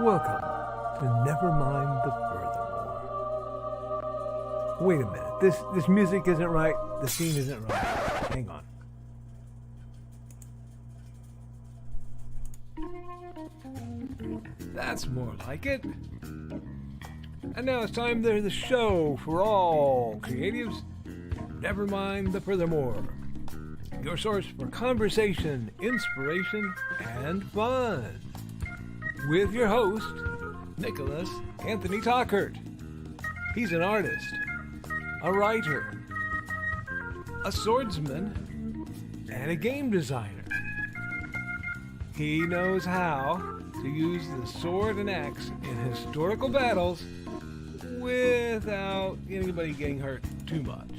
Welcome to Nevermind the Furthermore. Wait a minute, this music isn't right, the scene isn't right. Hang on. That's more like it. And now it's time for the show for all creatives. Nevermind the Furthermore. Your source for conversation, inspiration, and fun. With your host, Nicholas Anthony Tockert. He's an artist, a writer, a swordsman, and a game designer. He knows how to use the sword and axe in historical battles without anybody getting hurt too much.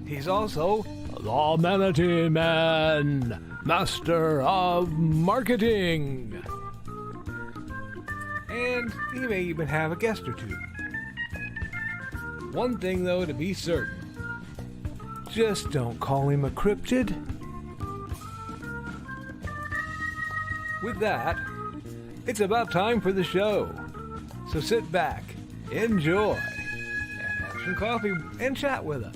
He's also the Manatee Man, master of marketing. And he may even have a guest or two. One thing, though, to be certain. Just don't call him a cryptid. With that, it's about time for the show. So sit back, enjoy, and have some coffee and chat with us.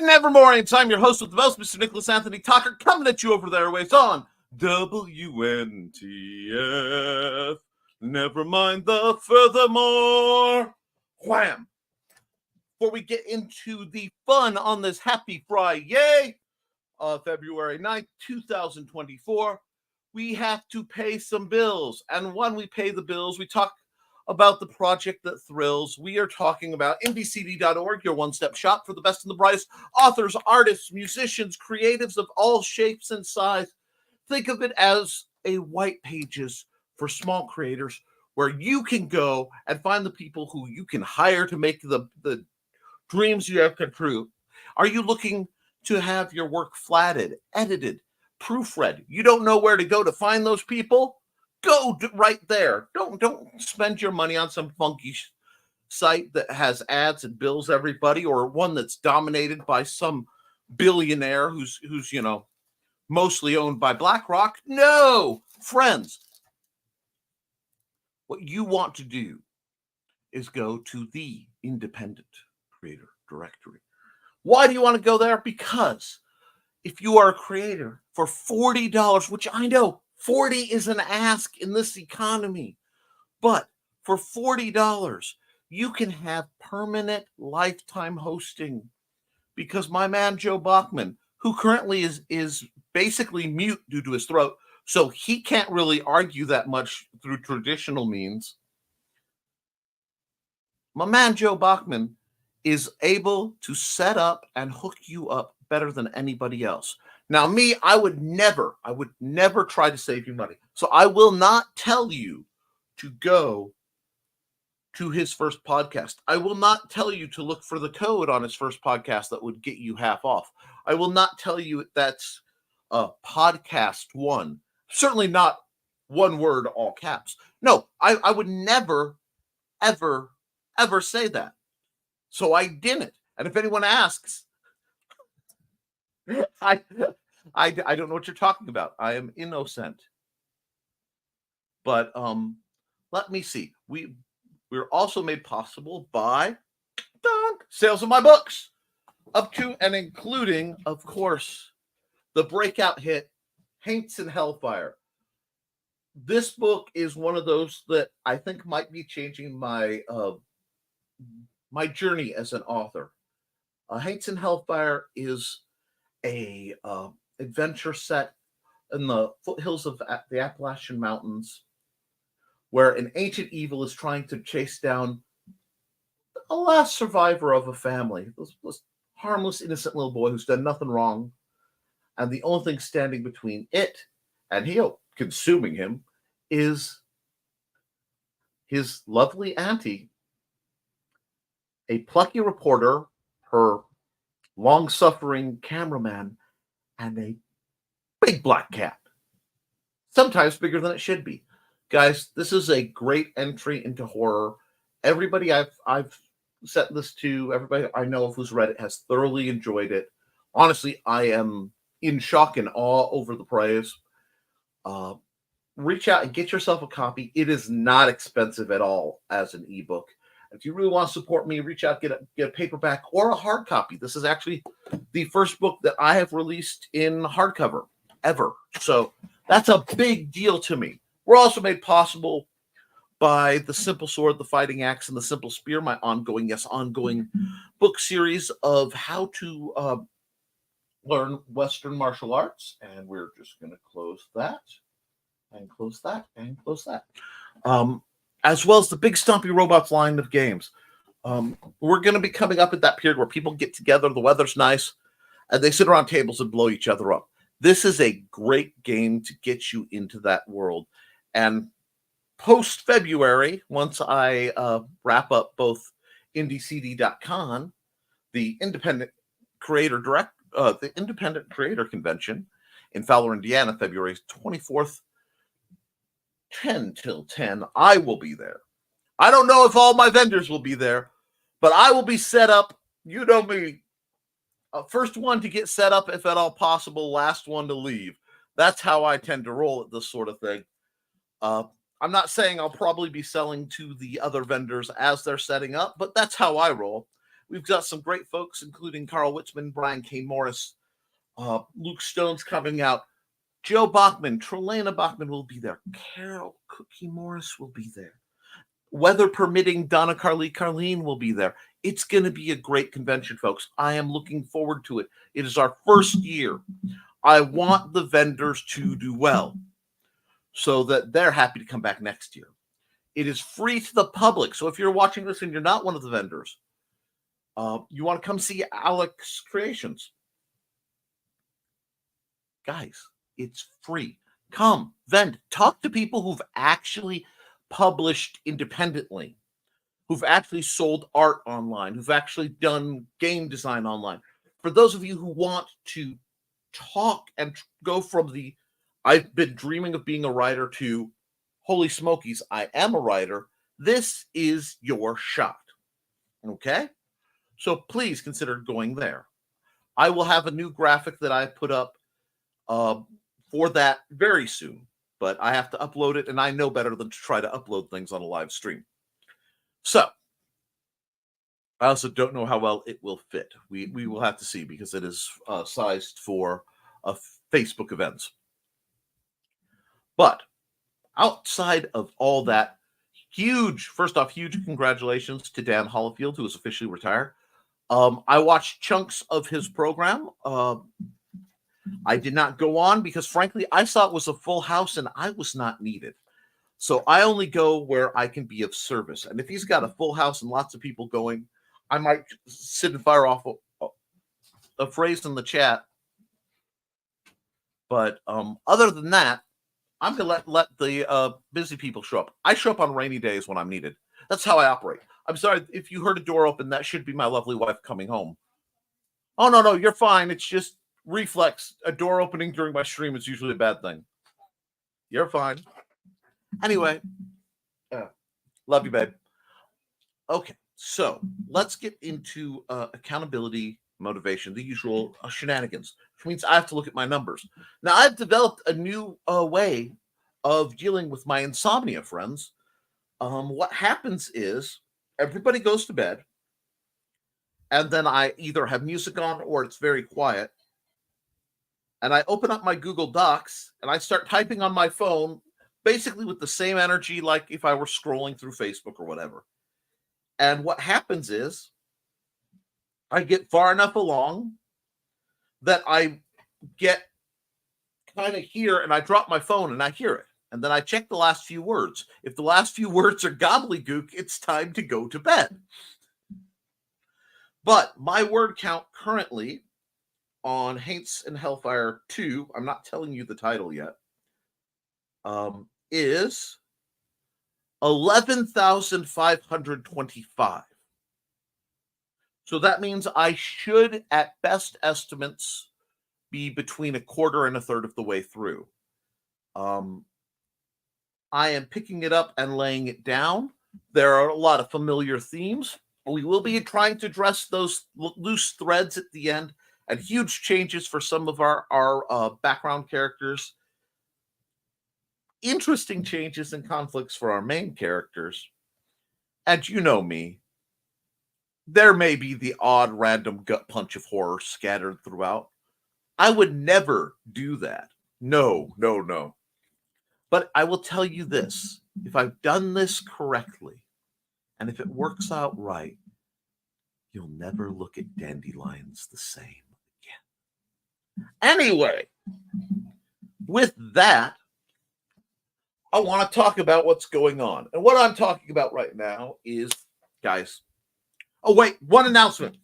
Nevermore. I'm your host with the most, Mr. Nicholas Anthony Tockert, coming at you over the airwaves on WNTF. Nevermind the Furthermore. Wham! Before we get into the fun on this happy Friday, February 9th, 2024, we have to pay some bills. And when we pay the bills, we talk about the project that thrills. We are talking about ndcd.org, your one-step shop for the best and the brightest authors, artists, musicians, creatives of all shapes and size. Think of it as a white pages for small creators where you can go and find the people who you can hire to make the dreams you have come true. Are you looking to have your work flatted, edited, proofread? You don't know where to go to find those people? Go right there. Don't spend your money on some funky site that has ads and bills everybody, or one that's dominated by some billionaire who's mostly owned by BlackRock. No, friends. What you want to do is go to the independent creator directory. Why do you want to go there? Because if you are a creator for $40, which I know 40 is an ask in this economy, but for $40, you can have permanent lifetime hosting, because my man Joe Bachman, who currently is basically mute due to his throat, so he can't really argue that much through traditional means. My man Joe Bachman is able to set up and hook you up better than anybody else. Now, me, I would never try to save you money. So I will not tell you to go to his first podcast. I will not tell you to look for the code on his first podcast that would get you half off. I will not tell you that's podcast one. Certainly not one word, all caps. No, I would never, ever, ever say that. So I didn't. And if anyone asks, I don't know what you're talking about. I am innocent. But let me see. We're also made possible by sales of my books, up to and including, of course, the breakout hit Haints and Hellfire. This book is one of those that I think might be changing my my journey as an author. Haints and Hellfire is a adventure set in the foothills of the Appalachian Mountains, where an ancient evil is trying to chase down a last survivor of a family, this harmless, innocent little boy who's done nothing wrong. And the only thing standing between it and consuming him is his lovely auntie, a plucky reporter, her long-suffering cameraman, and a big black cat. Sometimes bigger than it should be. Guys, this is a great entry into horror. Everybody I've sent this to, everybody I know of who's read it has thoroughly enjoyed it. Honestly, I am in shock and awe over the praise. Reach out and get yourself a copy. It is not expensive at all as an ebook. If you really want to support me, reach out, get a paperback or a hard copy. This is actually the first book that I have released in hardcover ever. So that's a big deal to me. We're also made possible by The Simple Sword, The Fighting Axe, and The Simple Spear, my ongoing book series of how to learn Western martial arts. And we're just going to close that and close that and close that. As well as the Big Stompy Robots line of games. We're going to be coming up at that period where people get together, the weather's nice, and they sit around tables and blow each other up. This is a great game to get you into that world. And post-February, once I wrap up both IndieCD.con, the Independent Creator Convention in Fowler, Indiana, February 24th, 10 till 10, I will be there. I don't know if all my vendors will be there, but I will be set up. You know me. First one to get set up, if at all possible, last one to leave. That's how I tend to roll at this sort of thing. I'm not saying I'll probably be selling to the other vendors as they're setting up, but that's how I roll. We've got some great folks, including Carl Witzman, Brian K. Morris, Luke Stone's coming out. Joe Bachman, Trelana Bachman will be there. Carol Cookie Morris will be there. Weather permitting, Donna Carleen will be there. It's going to be a great convention, folks. I am looking forward to it. It is our first year. I want the vendors to do well so that they're happy to come back next year. It is free to the public. So if you're watching this and you're not one of the vendors, you want to come see Alex Creations. Guys, it's free. Come, vend, talk to people who've actually published independently, who've actually sold art online, who've actually done game design online. For those of you who want to talk and go from the I've been dreaming of being a writer to holy smokies, I am a writer, this is your shot. Okay? So please consider going there. I will have a new graphic that I put up for that very soon, but I have to upload it, and I know better than to try to upload things on a live stream. So I also don't know how well it will fit. We will have to see because it is sized for Facebook events. But outside of all that, first off, huge congratulations to Dan Hollifield, who is officially retired. I watched chunks of his program. I did not go on because, frankly, I saw it was a full house and I was not needed. So I only go where I can be of service. And if he's got a full house and lots of people going, I might sit and fire off a phrase in the chat. But other than that, I'm going to let the busy people show up. I show up on rainy days when I'm needed. That's how I operate. I'm sorry, if you heard a door open, that should be my lovely wife coming home. Oh, no, you're fine. It's just reflex. A door opening during my stream is usually a bad thing. You're fine. Anyway, love you, babe. Okay, so let's get into accountability, motivation, the usual shenanigans, which means I have to look at my numbers. Now, I've developed a new way of dealing with my insomnia, friends. What happens is everybody goes to bed, and then I either have music on or it's very quiet. And I open up my Google Docs and I start typing on my phone, basically with the same energy like if I were scrolling through Facebook or whatever. And what happens is I get far enough along that I get kind of here and I drop my phone and I hear it. And then I check the last few words. If the last few words are gobbledygook, it's time to go to bed. But my word count currently on Haints and Hellfire 2, I'm not telling you the title yet, is 11,525. So that means I should, at best estimates, be between a quarter and a third of the way through. I am picking it up and laying it down. There are a lot of familiar themes. We will be trying to address those loose threads at the end and huge changes for some of our background characters. Interesting changes and conflicts for our main characters. And you know me, there may be the odd random gut punch of horror scattered throughout. I would never do that. No, no, no. But I will tell you this, if I've done this correctly, and if it works out right, you'll never look at dandelions the same again. Anyway, with that, I want to talk about what's going on. And what I'm talking about right now is, guys, oh, wait, one announcement.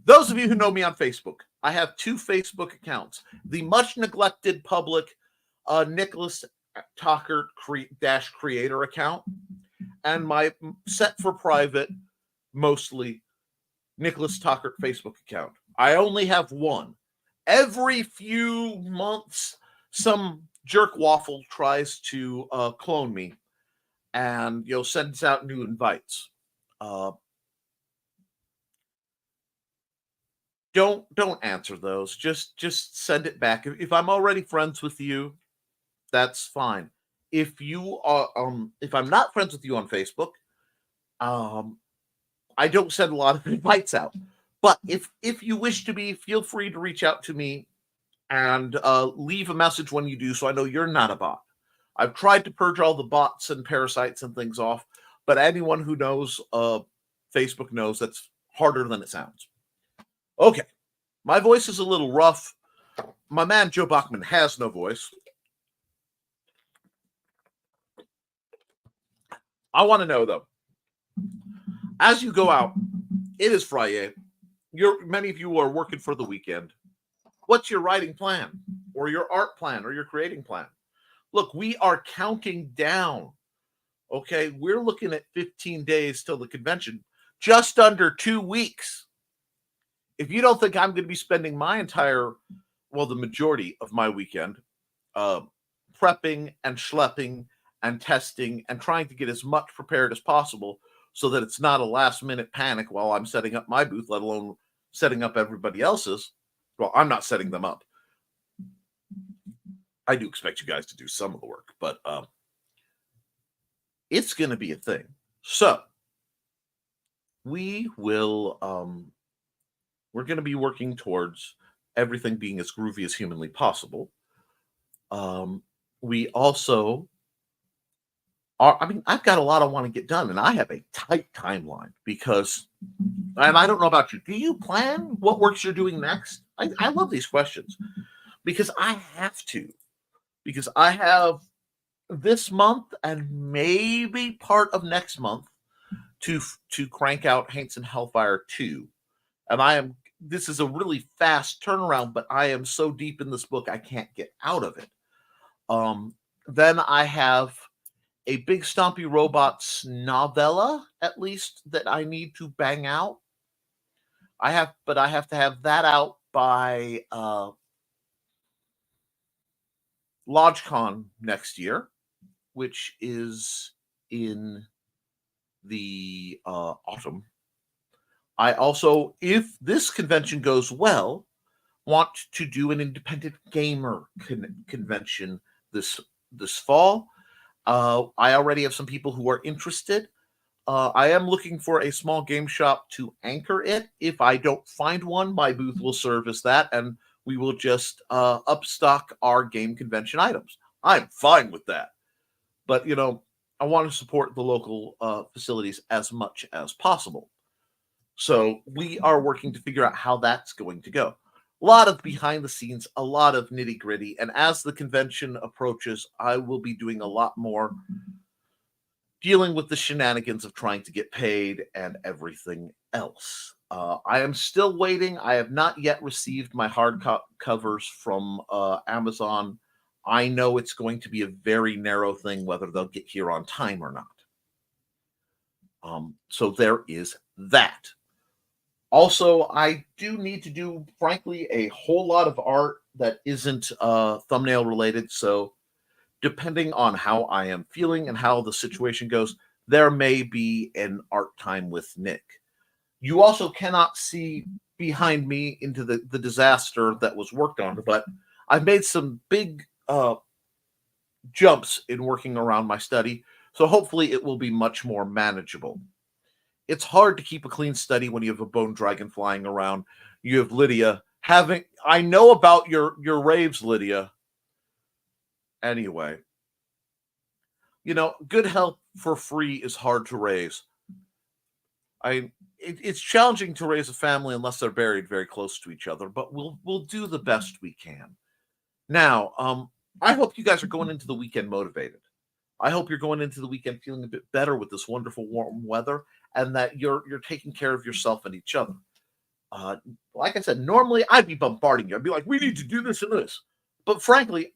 Those of you who know me on Facebook, I have 2 Facebook accounts. The much neglected public Nicholas Tockert creator account, and my set for private, mostly Nicholas Tockert Facebook account. I only have one. Every few months, some jerk waffle tries to clone me and sends out new invites. Don't answer those. Just send it back. If I'm already friends with you, that's fine. If you are if I'm not friends with you on Facebook, I don't send a lot of invites out. But if you wish to be, feel free to reach out to me and leave a message when you do, so I know you're not a bot. I've tried to purge all the bots and parasites and things off, but anyone who knows Facebook knows that's harder than it sounds. Okay, my voice is a little rough. My man Joe Bachman has no voice. I want to know, though, as you go out, it is Friday. Many of you are working for the weekend. What's your writing plan or your art plan or your creating plan? Look, we are counting down. Okay, we're looking at 15 days till the convention, just under 2 weeks. If you don't think I'm going to be spending the majority of my weekend prepping and schlepping and testing and trying to get as much prepared as possible so that it's not a last minute panic while I'm setting up my booth, let alone setting up everybody else's. Well, I'm not setting them up. I do expect you guys to do some of the work, but it's going to be a thing. So we will, we're going to be working towards everything being as groovy as humanly possible. We also I've got a lot I want to get done, and I have a tight timeline because, and I don't know about you, do you plan what works you're doing next? I love these questions because I have to, because I have this month and maybe part of next month to crank out Haints and Hellfire 2. And this is a really fast turnaround, but I am so deep in this book, I can't get out of it. Then I have a Big Stompy Robots novella, at least, that I need to bang out. I have to have that out by LodgeCon next year, which is in the autumn. I also, if this convention goes well, want to do an independent gamer convention this fall. I already have some people who are interested. I am looking for a small game shop to anchor it. If I don't find one, my booth will serve as that, and we will just upstock our game convention items. I'm fine with that. But, I want to support the local facilities as much as possible. So we are working to figure out how that's going to go. A lot of behind the scenes, a lot of nitty gritty. And as the convention approaches, I will be doing a lot more dealing with the shenanigans of trying to get paid and everything else. I am still waiting. I have not yet received my hard covers from Amazon. I know it's going to be a very narrow thing whether they'll get here on time or not. So there is that. Also, I do need to do, frankly, a whole lot of art that isn't thumbnail related. So depending on how I am feeling and how the situation goes, there may be an art time with Nick. You also cannot see behind me into the disaster that was worked on, but I've made some big jumps in working around my study, so hopefully it will be much more manageable. It's hard to keep a clean study when you have a bone dragon flying around. You have Lydia having... I know about your raves, Lydia. Anyway, good health for free is hard to raise. It's challenging to raise a family unless they're buried very close to each other, but we'll do the best we can. Now, I hope you guys are going into the weekend motivated. I hope you're going into the weekend feeling a bit better with this wonderful warm weather, and that you're taking care of yourself and each other. Like I said, normally I'd be bombarding you. I'd be like, we need to do this and this. But frankly,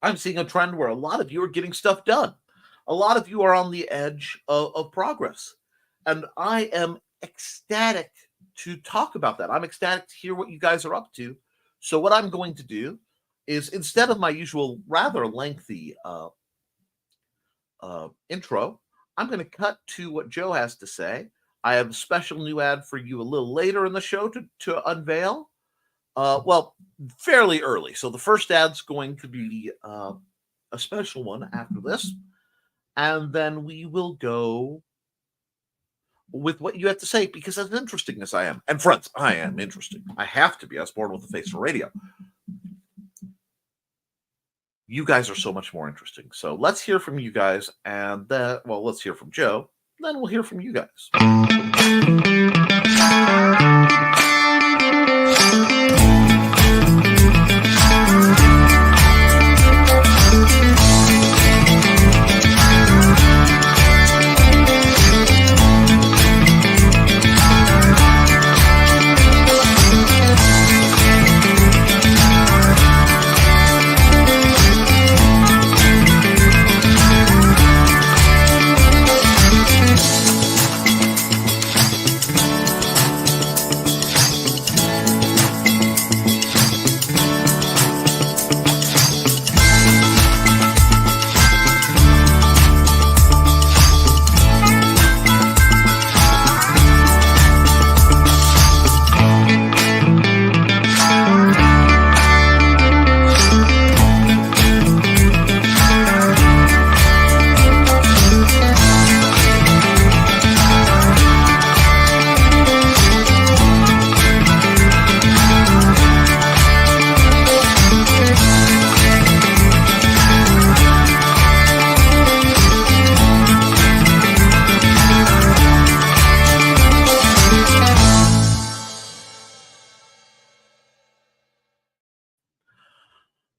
I'm seeing a trend where a lot of you are getting stuff done. A lot of you are on the edge of progress. And I am ecstatic to talk about that. I'm ecstatic to hear what you guys are up to. So what I'm going to do is, instead of my usual rather lengthy intro, I'm going to cut to what Joe has to say. I have a special new ad for you a little later in the show to unveil. Well, fairly early. So the first ad's going to be a special one after this. And then we will go with what you have to say, because as interesting as I am, and friends, I am interesting. I have to be. I was born with a face for radio. You guys are so much more interesting. So let's hear from you guys, and then, well, let's hear from Joe. Then we'll hear from you guys.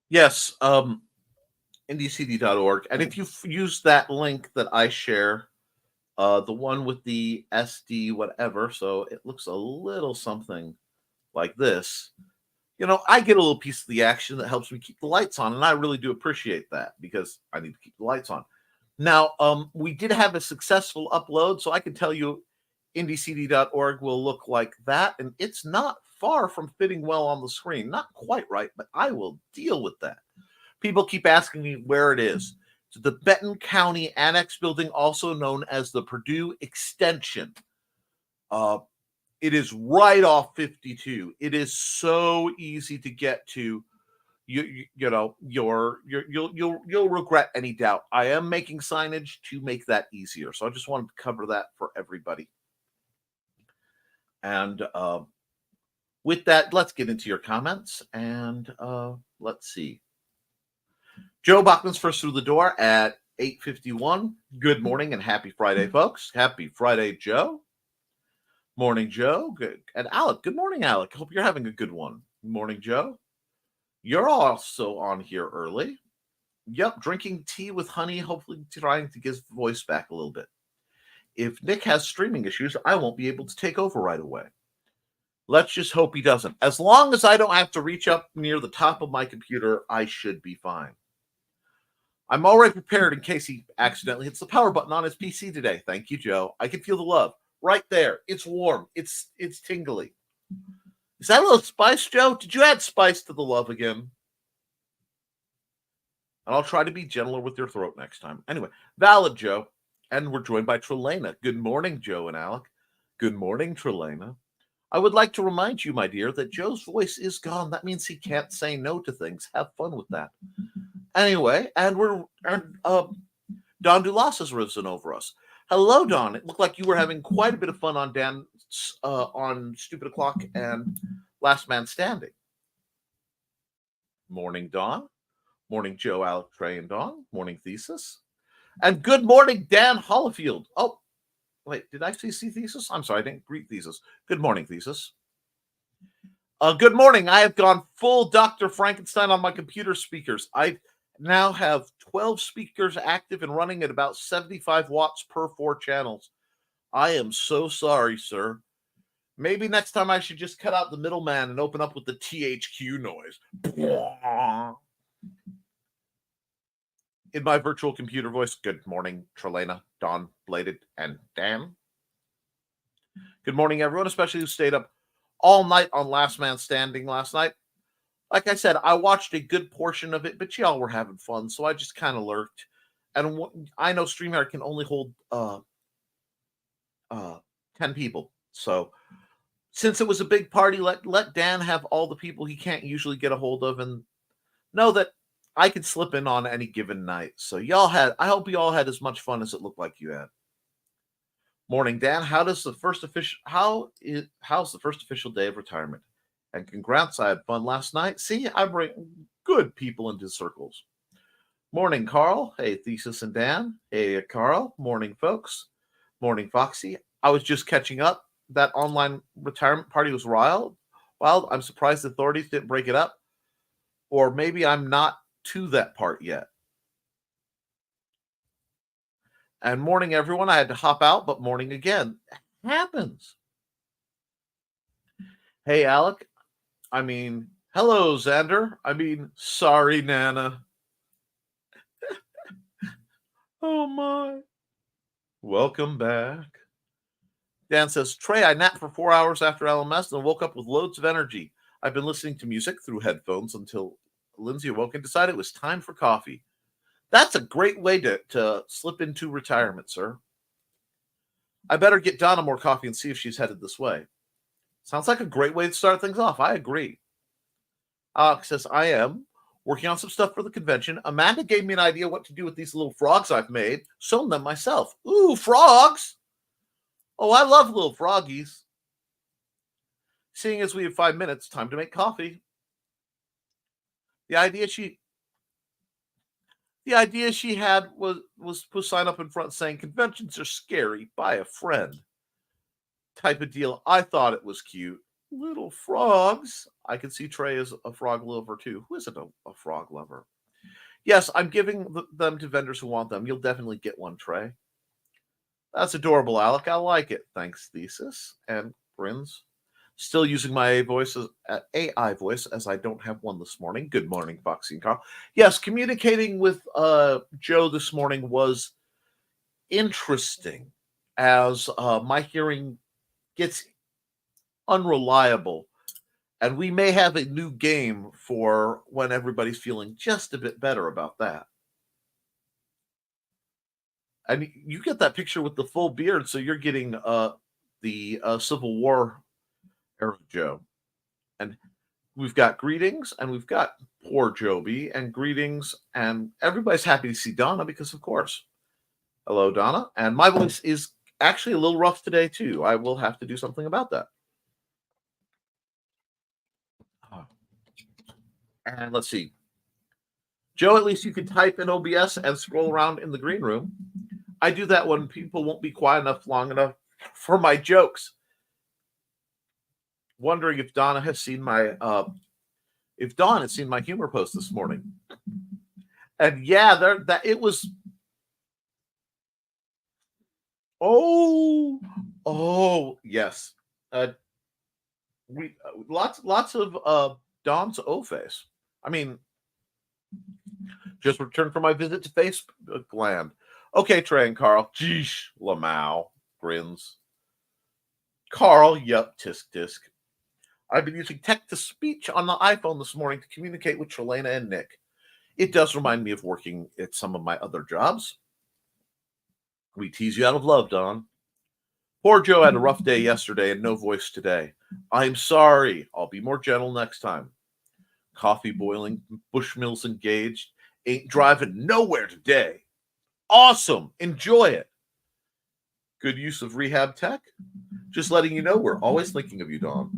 Yes, ndcd.org. And if you use that link that I share, the one with the SD whatever, so it looks a little something like this, I get a little piece of the action that helps me keep the lights on, and I really do appreciate that, because I need to keep the lights on. Now, we did have a successful upload, so I can tell you ndcd.org will look like that, and it's not far from fitting well on the screen. Not quite right, but I will deal with that. People keep asking me where it is. It's the Benton County Annex Building, also known as the Purdue Extension. It is right off 52. It is so easy to get to. You'll regret any doubt. I am making signage to make that easier, so I just wanted to cover that for everybody. And with that, let's get into your comments, and let's see. Joe Bachman's first through the door at 8:51. Good morning and happy Friday, folks. Happy Friday, Joe. Morning, Joe. Good. And Alec. Good morning, Alec. Hope you're having a good one. Morning, Joe. You're also on here early. Yep, drinking tea with honey, hopefully trying to get the voice back a little bit. if Nick has streaming issues, I won't be able to take over right away. Let's just hope he doesn't. As long as I don't have to reach up near the top of my computer, I should be fine. I'm already prepared in case he accidentally hits the power button on his PC today. Thank you, Joe. I can feel the love right there. It's warm. It's tingly. Is that a little spice, Joe? Did you add spice to the love again? And I'll try to be gentler with your throat next time. Anyway, valid, Joe. And we're joined by Trelena. Good morning, Joe and Alec. Good morning, Trelena. I would like to remind you, my dear, that Joe's voice is gone. That means he can't say no to things. Have fun with that. Anyway, and Don Dulas has risen over us. Hello, Don. It looked like you were having quite a bit of fun on on Stupid O'Clock and Last Man Standing. Morning, Don. Morning, Joe, Alec, Trey, and Don. Morning, Thesis. And good morning, Dan Hollifield. Oh, wait, did I see Thesis? I'm sorry, I didn't greet Thesis. Good morning, Thesis. Good morning. I have gone full Dr. Frankenstein on my computer speakers. I now have 12 speakers active and running at about 75 watts per 4 channels. I am so sorry, sir. Maybe next time I should just cut out the middleman and open up with the THQ noise. In my virtual computer voice, good morning, Trelena, Don, Bladed, and Dan. Good morning, everyone, especially who stayed up all night on Last Man Standing last night. Like I said, I watched a good portion of it, but y'all were having fun, so I just kind of lurked. And I know StreamYard can only hold 10 people. So since it was a big party, let Dan have all the people he can't usually get a hold of, and know that I could slip in on any given night. So I hope you all had as much fun as it looked like you had. Morning, Dan. How's the first official day of retirement? And congrats, I had fun last night. See, I bring good people into circles. Morning, Carl. Hey, Thesis and Dan. Hey, Carl. Morning, folks. Morning, Foxy. I was just catching up. That online retirement party was wild. I'm surprised the authorities didn't break it up. Or maybe I'm not to that part yet. And morning, everyone. I had to hop out, but morning again. It happens. Hey, Alec. Hello, Xander. Sorry, Nana. Oh, my. Welcome back. Dan says, Trey, I napped for 4 hours after LMS and woke up with loads of energy. I've been listening to music through headphones until Lindsay awoke and decided it was time for coffee. That's a great way to slip into retirement, sir. I better get Donna more coffee and see if she's headed this way. Sounds like a great way to start things off. I agree. Alex says, I am working on some stuff for the convention. Amanda gave me an idea what to do with these little frogs I've made. Sewn them myself. Ooh, frogs! Oh, I love little froggies. Seeing as we have 5 minutes, time to make coffee. The idea she had was to sign up in front saying conventions are scary, buy a friend type of deal. I thought it was cute. Little frogs. I can see Trey as a frog lover too. Who isn't a frog lover? Yes, I'm giving them to vendors who want them. You'll definitely get one, Trey. That's adorable, Alec. I like it. Thanks, Thesis and Brins. Still using my AI voice as I don't have one this morning. Good morning, Foxy and Carl. Yes, communicating with Joe this morning was interesting as my hearing gets unreliable. And we may have a new game for when everybody's feeling just a bit better about that. And you get that picture with the full beard, so you're getting the Civil War era Joe. And we've got greetings, and we've got poor Joby, and greetings, and everybody's happy to see Donna because, of course. Hello, Donna. And my voice is actually a little rough today, too. I will have to do something about that. And let's see. Joe, at least you can type in OBS and scroll around in the green room. I do that when people won't be quiet enough long enough for my jokes. Wondering if Donna has seen my if Dawn has seen my humor post this morning. And yeah, it was Oh, yes. We lots of Don's O-Face. I mean, just returned from my visit to Facebook land. Okay, Trey and Carl. Geesh, Lamau grins. Carl, yup, tisk tisk. I've been using text-to-speech on the iPhone this morning to communicate with Trelena and Nick. It does remind me of working at some of my other jobs. We tease you out of love, Don. Poor Joe had a rough day yesterday and no voice today. I'm sorry. I'll be more gentle next time. Coffee boiling, Bushmills engaged. Ain't driving nowhere today. Awesome. Enjoy it. Good use of rehab tech. Just letting you know we're always thinking of you, Don.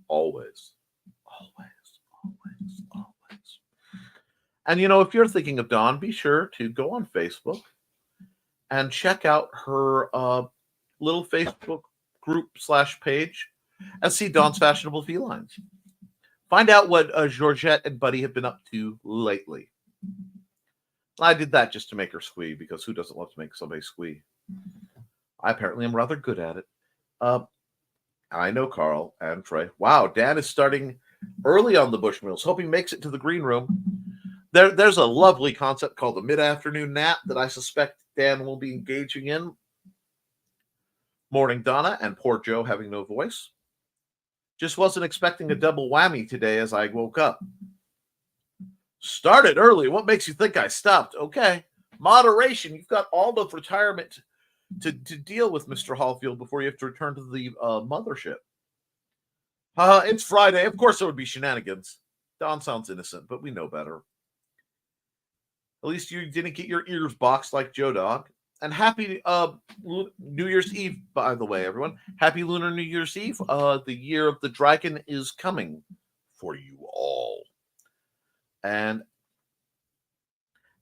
Always. And, if you're thinking of Dawn, be sure to go on Facebook and check out her little Facebook group / page and see Dawn's Fashionable Felines. Find out what Georgette and Buddy have been up to lately. I did that just to make her squee, because who doesn't love to make somebody squee? I apparently am rather good at it. I know Carl and Trey. Wow, Dan is starting early on the Bushmills. Hope he makes it to the green room. There's a lovely concept called the mid-afternoon nap that I suspect Dan will be engaging in. Morning, Donna, and poor Joe having no voice. Just wasn't expecting a double whammy today as I woke up. Started early. What makes you think I stopped? Okay. Moderation. You've got all of retirement to deal with, Mr. Hallfield, before you have to return to the mothership. It's Friday. Of course there would be shenanigans. Don sounds innocent, but we know better. At least you didn't get your ears boxed like Joe Dog. And happy New Year's Eve, by the way, everyone. Happy Lunar New Year's Eve. The year of the dragon is coming for you all. And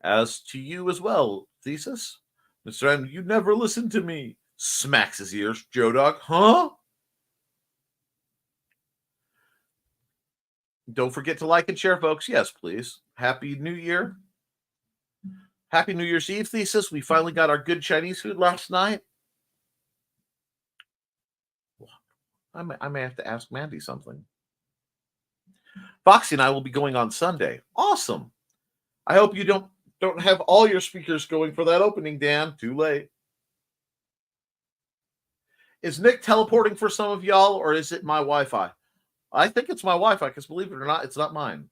as to you as well, Thesis. Mr. M, you never listened to me. Smacks his ears. Joe Dog, huh? Don't forget to like and share, folks. Yes, please. Happy New Year. Happy New Year's Eve, Thesis. We finally got our good Chinese food last night. I may have to ask Mandy something. Foxy and I will be going on Sunday. Awesome. I hope you don't have all your speakers going for that opening, Dan. Too late. Is Nick teleporting for some of y'all, or is it my Wi-Fi? I think it's my Wi-Fi, because believe it or not, it's not mine.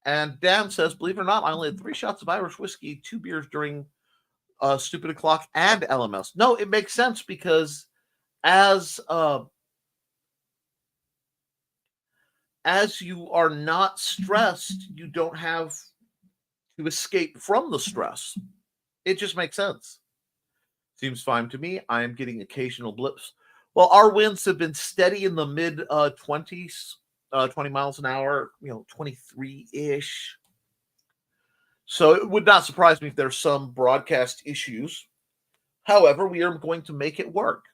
And Dan says, believe it or not, I only had 3 shots of Irish whiskey, 2 beers during Stupid O'Clock and LMS. No, it makes sense, because as you are not stressed, you don't have to escape from the stress. It just makes sense. Seems fine to me. I am getting occasional blips. Well, our winds have been steady in the mid 20s. 20 miles an hour, 23-ish. So it would not surprise me if there's some broadcast issues. However, we are going to make it work.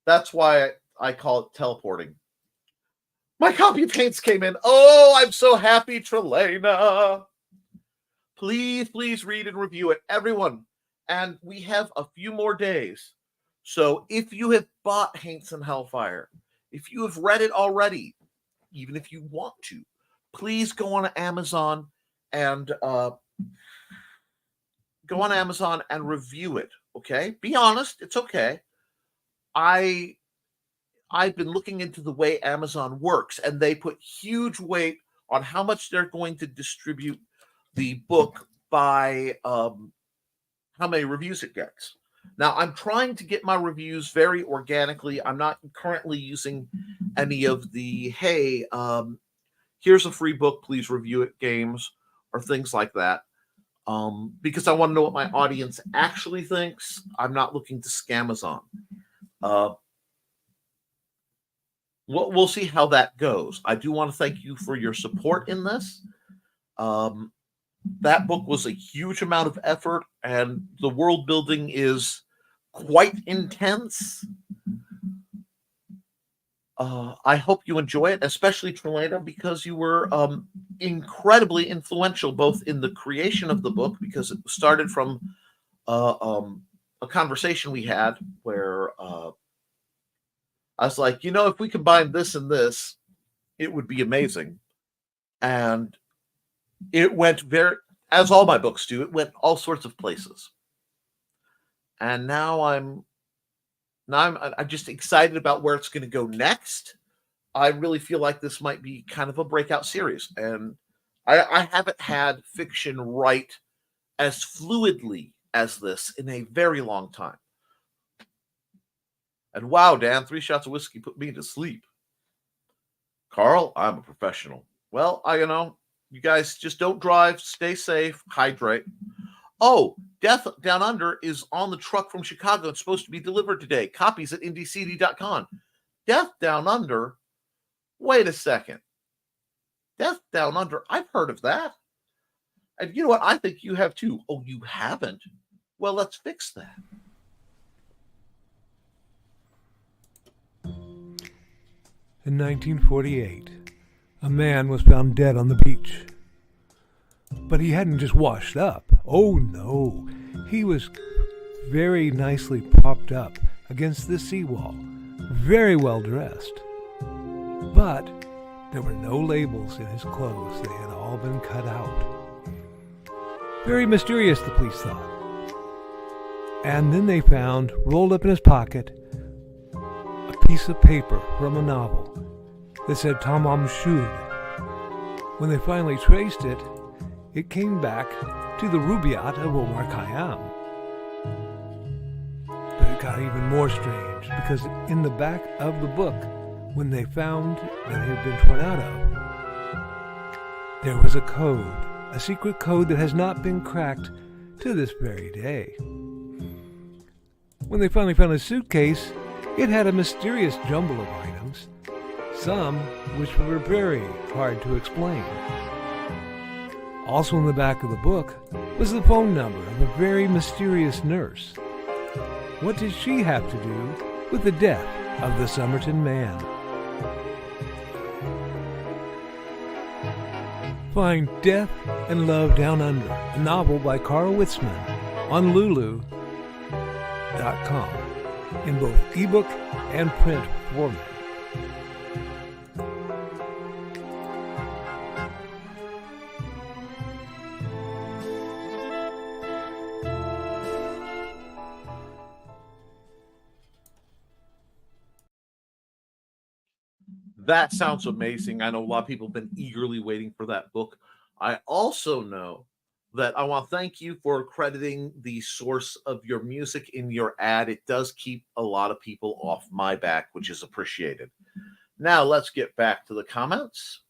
That's why I call it teleporting. My copy of Paints came in. Oh, I'm so happy, Trelena. Please read and review it, everyone. And we have a few more days. So if you have bought Haints and Hellfire, if you have read it already, even if you want to, please go on Amazon and review it. Okay, be honest. It's okay. I've been looking into the way Amazon works, and they put huge weight on how much they're going to distribute the book by how many reviews it gets. Now, I'm trying to get my reviews very organically. I'm not currently using any of the, hey, here's a free book, please review it games or things like that, because I want to know what my audience actually thinks. I'm not looking to scam Amazon. We'll see how that goes. I do want to thank you for your support in this. That book was a huge amount of effort, and the world building is quite intense. I hope you enjoy it, especially Trelena, because you were incredibly influential both in the creation of the book, because it started from a conversation we had where I was like, if we combine this and this, it would be amazing. And it went as all my books do, it went all sorts of places. And now I'm just excited about where it's going to go next. I really feel like this might be kind of a breakout series, and I haven't had fiction write as fluidly as this in a very long time. And wow, Dan, 3 shots of whiskey put me to sleep. Carl, I'm a professional. Well, you guys just don't drive, stay safe, hydrate. Oh, Death Down Under is on the truck from Chicago. It's supposed to be delivered today. Copies at indiecd.com. Death Down Under? Wait a second. Death Down Under? I've heard of that. And you know what? I think you have too. Oh, you haven't? Well, let's fix that. In 1948, a man was found dead on the beach. But he hadn't just washed up. Oh no, he was very nicely propped up against the seawall, very well dressed. But there were no labels in his clothes. They had all been cut out. Very mysterious, the police thought. And then they found, rolled up in his pocket, a piece of paper from a novel that said Tamam Shud. When they finally traced it, it came back to the Rubaiyat of Omar Khayyam. But it got even more strange, because in the back of the book, when they found that it had been torn out of, there was a code, a secret code that has not been cracked to this very day. When they finally found his suitcase, it had a mysterious jumble of items, some which were very hard to explain. Also in the back of the book was the phone number of a very mysterious nurse. What did she have to do with the death of the Somerton man? Find Death and Love Down Under, a novel by Carl Witzman, on Lulu.com in both ebook and print format. That sounds amazing. I know a lot of people have been eagerly waiting for that book. I also know that I want to thank you for crediting the source of your music in your ad. It does keep a lot of people off my back, which is appreciated. Now let's get back to the comments.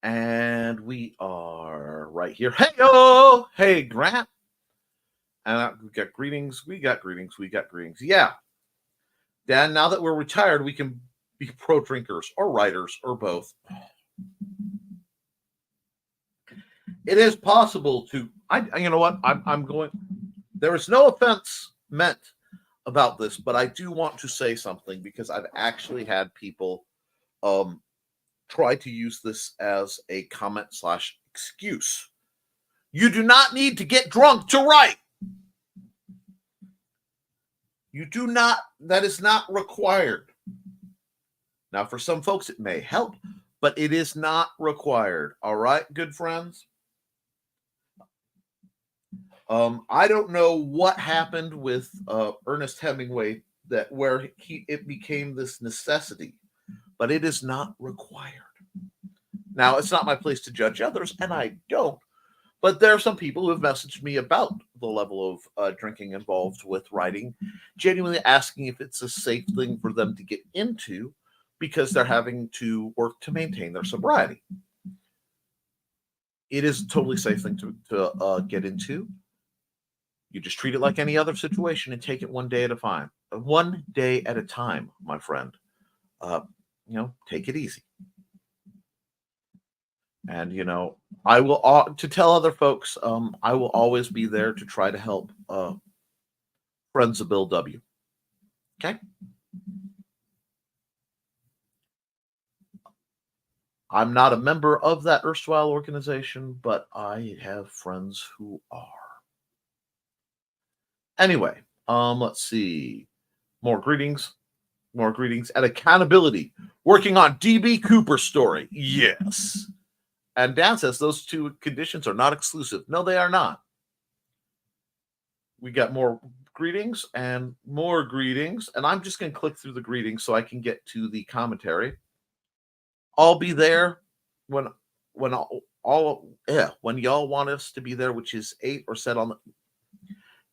And we are right here. Hey-o! Hey, Grant. And we got greetings. We got greetings. Yeah. Dan, now that we're retired, we can be pro drinkers or writers or both. It is possible to, you know what? I'm going, there is no offense meant about this, but I do want to say something, because I've actually had people try to use this as a comment / excuse. You do not need to get drunk to write. You do not, that is not required. Now, for some folks, it may help, but it is not required. All right, good friends? I don't know what happened with Ernest Hemingway where it became this necessity, but it is not required. Now, it's not my place to judge others, and I don't, but there are some people who have messaged me about the level of drinking involved with writing, genuinely asking if it's a safe thing for them to get into, because they're having to work to maintain their sobriety. It is a totally safe thing to get into. You just treat it like any other situation and take it one day at a time. One day at a time, my friend. Take it easy. And, I will, to tell other folks, I will always be there to try to help friends of Bill W. Okay? I'm not a member of that erstwhile organization, but I have friends who are. Anyway, let's see. More greetings. And accountability. Working on DB Cooper's story. Yes. And Dan says those two conditions are not exclusive. No, they are not. We got more greetings and more greetings. And I'm just going to click through the greetings so I can get to the commentary. I'll be there when y'all want us to be there, which is 8 or set on the.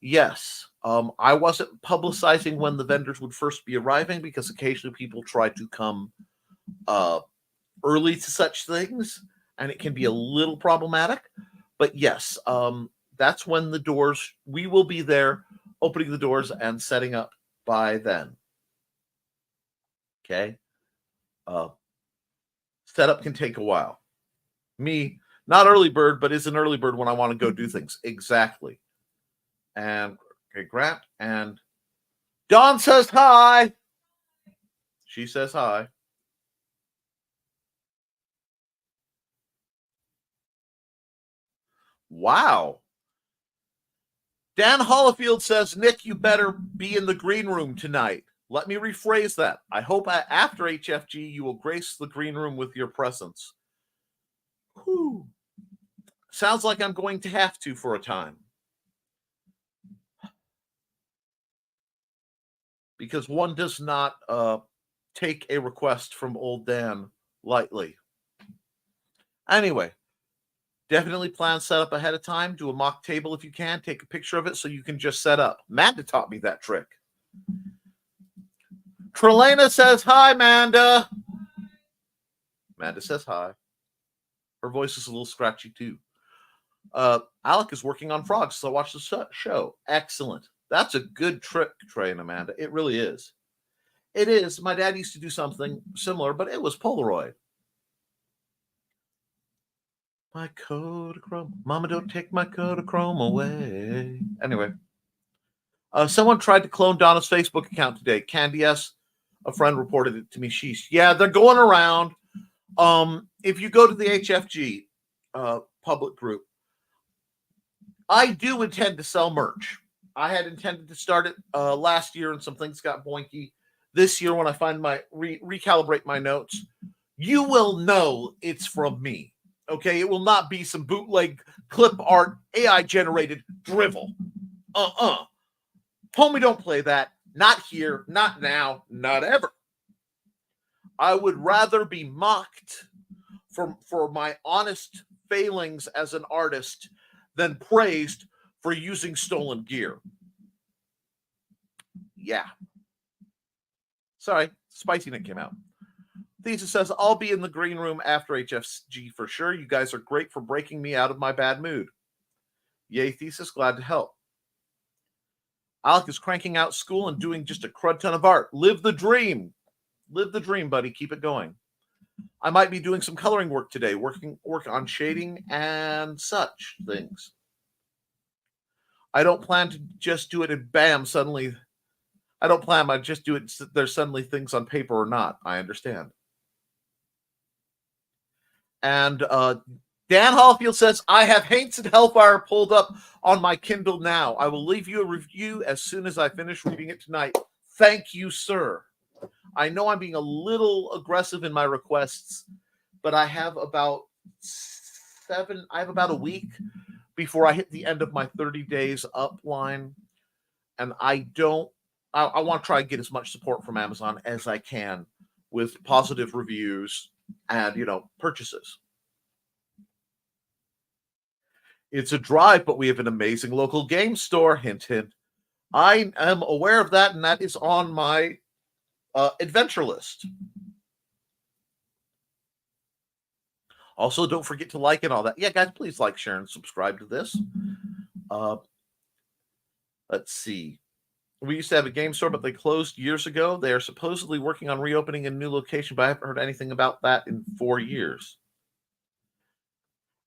Yes. I wasn't publicizing when the vendors would first be arriving because occasionally people try to come early to such things, and it can be a little problematic. But yes, that's when the doors, we will be there opening the doors and setting up by then. Okay. Setup can take a while. Me, not early bird, but is an early bird when I want to go do things. Exactly. And okay, Grant and Dawn says hi. She says hi. Wow. Dan Hollifield says, Nick, you better be in the green room tonight. Let me rephrase that. I hope after HFG you will grace the green room with your presence. Whew. Sounds like I'm going to have to for a time. Because one does not take a request from old Dan lightly. Anyway, definitely plan setup ahead of time. Do a mock table if you can. Take a picture of it so you can just set up. Manda taught me that trick. Trelena says hi, Manda. Manda says hi. Her voice is a little scratchy too. Alec is working on frogs, so watch the show. Excellent. That's a good trick, Trey and Amanda. It really is. It is. My dad used to do something similar, but it was Polaroid. My Kodachrome. Mama, don't take my Kodachrome away. Anyway. Someone tried to clone Donna's Facebook account today. Candy S., a friend, reported it to me. Yeah, they're going around. If you go to the HFG public group, I do intend to sell merch. I had intended to start it last year, and some things got boinky. This year, when I find my recalibrate my notes, you will know it's from me. Okay, it will not be some bootleg clip art AI generated drivel. Homie, don't play that. Not here, not now, not ever. I would rather be mocked for my honest failings as an artist than praised for using stolen gear. Yeah. Sorry, Spicy Nick came out. Thesis says, I'll be in the green room after HFG for sure. You guys are great for breaking me out of my bad mood. Yay, Thesis, glad to help. Alec is cranking out school and doing just a crud ton of art. Live the dream. Live the dream, buddy. Keep it going. I might be doing some coloring work today, work on shading and such things. I don't plan to just do it and bam, suddenly. I don't plan to just do it. There's suddenly things on paper or not. I understand. And Dan Hallfield says, I have Haints and Hellfire pulled up on my Kindle now. I will leave you a review as soon as I finish reading it tonight. Thank you, sir. I know I'm being a little aggressive in my requests, but I have about a week before I hit the end of my 30 days up line. And I want to try and get as much support from Amazon as I can with positive reviews and, purchases. It's a drive, but we have an amazing local game store. Hint, hint. I am aware of that, and that is on my adventure list. Also, don't forget to like and all that. Yeah, guys, please like, share, and subscribe to this. Let's see. We used to have a game store, but they closed years ago. They are supposedly working on reopening a new location, but I haven't heard anything about that in 4 years.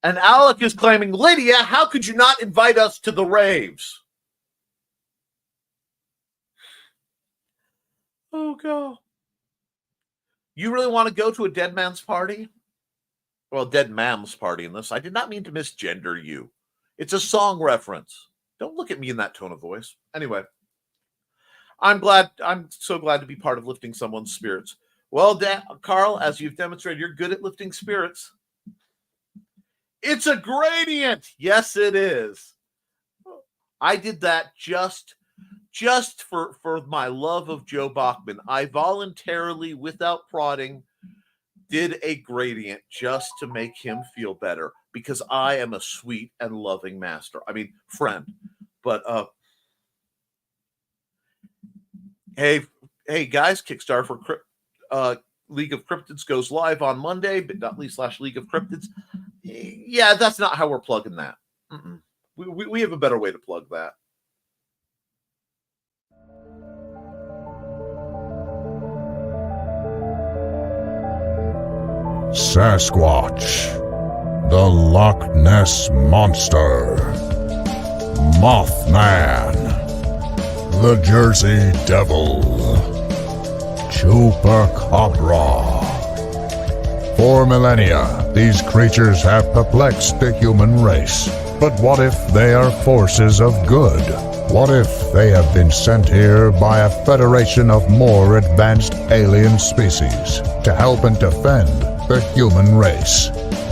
And Alec is claiming, Lydia, how could you not invite us to the raves? Oh, God. You really want to go to a dead man's party? Well, dead mam's party in this. I did not mean to misgender you. It's a song reference. Don't look at me in that tone of voice. Anyway, I'm so glad to be part of lifting someone's spirits. Well, Carl, as you've demonstrated, you're good at lifting spirits. It's a gradient. Yes, it is. I did that just for my love of Joe Bachman. I voluntarily, without prodding, did a gradient just to make him feel better because I am a sweet and loving master. I mean, friend. But hey guys, Kickstarter for League of Cryptids goes live on Monday, bit.ly/League of Cryptids. Yeah, that's not how we're plugging that. We have a better way to plug that. Sasquatch, the Loch Ness Monster, Mothman, the Jersey Devil, Chupacabra. For millennia, these creatures have perplexed the human race. But what if they are forces of good? What if they have been sent here by a federation of more advanced alien species to help and defend the human race?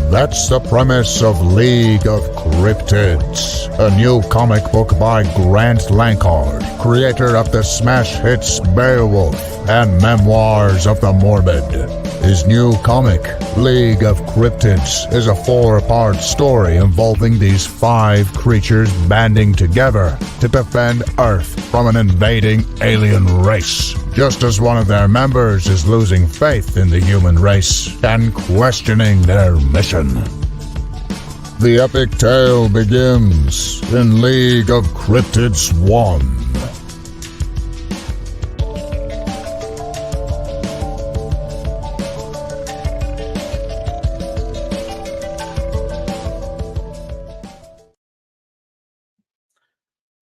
That's the premise of League of Cryptids, a new comic book by Grant Lankard, creator of the smash hits Beowulf and Memoirs of the Morbid. His new comic, League of Cryptids, is a 4-part story involving these 5 creatures banding together to defend Earth from an invading alien race, just as one of their members is losing faith in the human race and questioning their mission. The epic tale begins in League of Cryptids 1.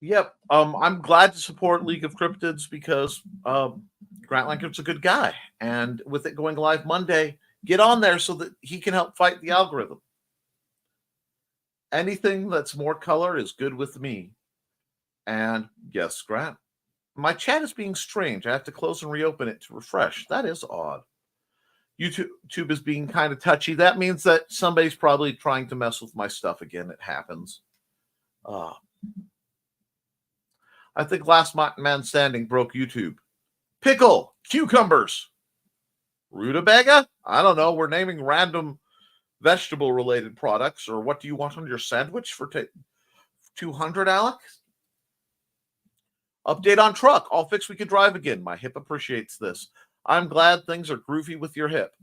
Yep. I'm glad to support League of Cryptids because Grant Lankard's a good guy. And with it going live Monday, get on there so that he can help fight the algorithm. Anything that's more color is good with me. And yes, Grant, my chat is being strange. I have to close and reopen it to refresh. That is odd. YouTube is being kind of touchy. That means that somebody's probably trying to mess with my stuff again. It happens. I think Last Man Standing broke YouTube. Pickle, cucumbers, rutabaga. I don't know. We're naming random vegetable-related products. Or what do you want on your sandwich for 200, Alex? Update on truck. All fixed. We can drive again. My hip appreciates this. I'm glad things are groovy with your hip.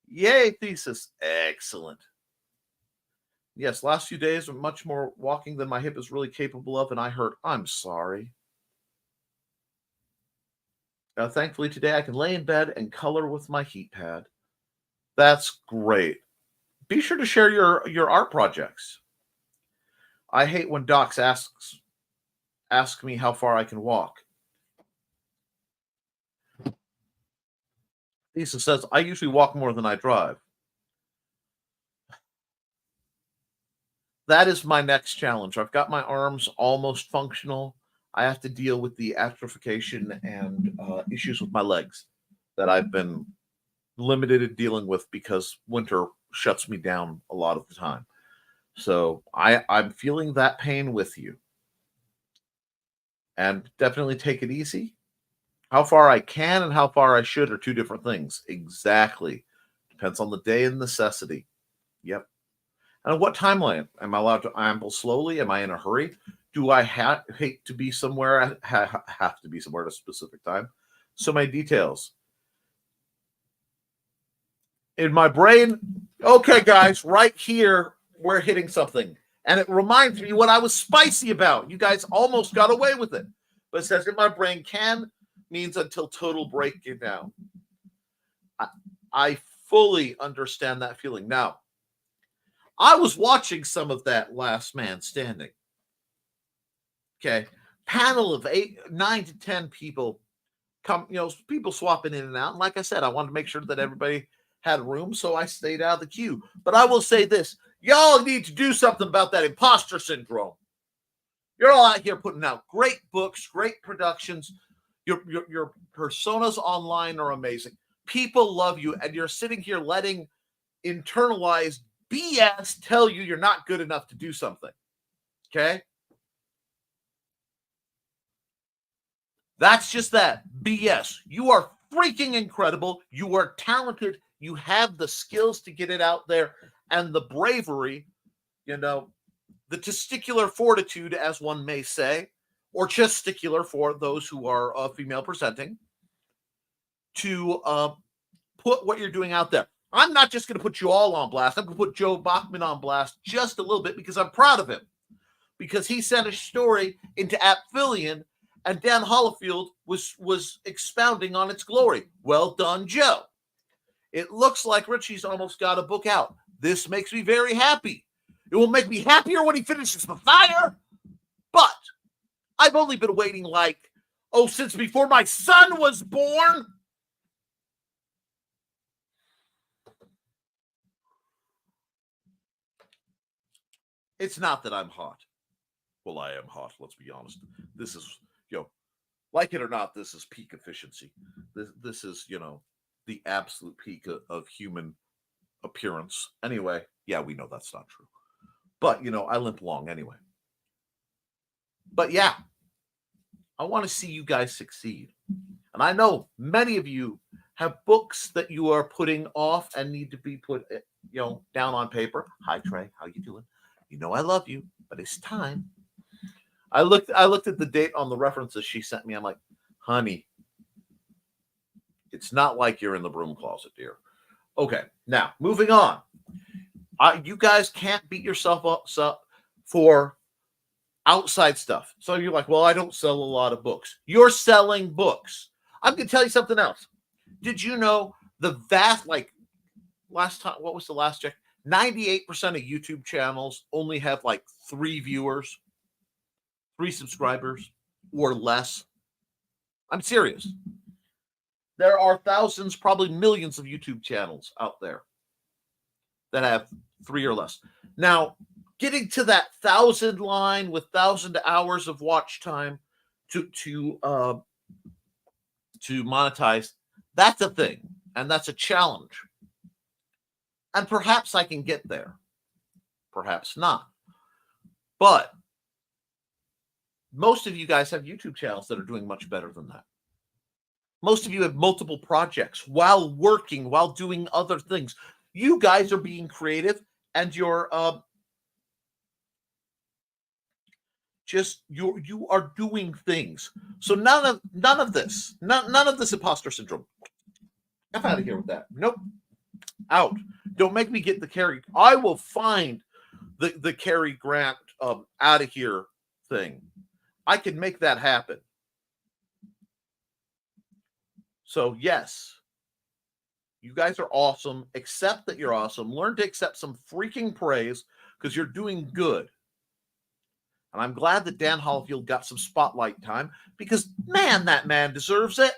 Yay, thesis. Excellent. Yes, last few days are much more walking than my hip is really capable of, and I hurt. I'm sorry. Thankfully, today I can lay in bed and color with my heat pad. That's great. Be sure to share your art projects. I hate when docs ask me how far I can walk. Lisa says, I usually walk more than I drive. That is my next challenge. I've got my arms almost functional. I have to deal with the atrophication and issues with my legs that I've been limited in dealing with because winter shuts me down a lot of the time. So I'm feeling that pain with you. And definitely take it easy. How far I can and how far I should are 2 different things. Exactly. Depends on the day and necessity. Yep. And what timeline? Am I allowed to amble slowly? Am I in a hurry? Do I hate to be somewhere? Have to be somewhere at a specific time? So many details. In my brain, okay, guys, right here, we're hitting something. And it reminds me what I was spicy about. You guys almost got away with it. But it says in my brain, can means until total breakdown. I fully understand that feeling. Now, I was watching some of that Last Man Standing. Okay. Panel of 9 to 10 people come, people swapping in and out. And like I said, I wanted to make sure that everybody had room, so I stayed out of the queue. But I will say this, y'all need to do something about that imposter syndrome. You're all out here putting out great books, great productions. Your personas online are amazing. People love you, and you're sitting here letting internalized BS tell you you're not good enough to do something. Okay? That's just that. BS. You are freaking incredible. You are talented. You have the skills to get it out there and the bravery, the testicular fortitude, as one may say, or testicular for those who are female presenting, to put what you're doing out there. I'm not just going to put you all on blast. I'm going to put Joe Bachman on blast just a little bit because I'm proud of him. Because he sent a story into Appfillion and Dan Hollifield was expounding on its glory. Well done, Joe. It looks like Richie's almost got a book out. This makes me very happy. It will make me happier when he finishes The Fire. But I've only been waiting since before my son was born. It's not that I'm hot. Well, I am hot, let's be honest. This is, like it or not, this is peak efficiency. This is, the absolute peak of human appearance. Anyway, yeah, we know that's not true. But, I limp along anyway. But yeah, I want to see you guys succeed. And I know many of you have books that you are putting off and need to be put, down on paper. Hi, Trey. How you doing? I love you, but it's time. I looked at the date on the references she sent me. I'm like, honey, it's not like you're in the broom closet, dear. Okay, now moving on. You guys can't beat yourself up for outside stuff. So you're like, well, I don't sell a lot of books. You're selling books. I'm going to tell you something else. Did you know the vast, last time, what was the last check? 98% of YouTube channels only have 3 viewers, 3 subscribers or less. I'm serious. There are thousands, probably millions of YouTube channels out there that have 3 or less. Now, getting to that 1,000 line with 1,000 hours of watch time to monetize, that's a thing, and that's a challenge. And perhaps I can get there. Perhaps not. But most of you guys have YouTube channels that are doing much better than that. Most of you have multiple projects while working, while doing other things. You guys are being creative, and you're you are doing things. So none of this imposter syndrome. I'm out of here with that. Nope. Out. Don't make me get the Cary. I will find the Cary Grant out of here thing. I can make that happen. So yes, you guys are awesome. Accept that you're awesome. Learn to accept some freaking praise because you're doing good. And I'm glad that Dan Hollifield got some spotlight time because, man, that man deserves it.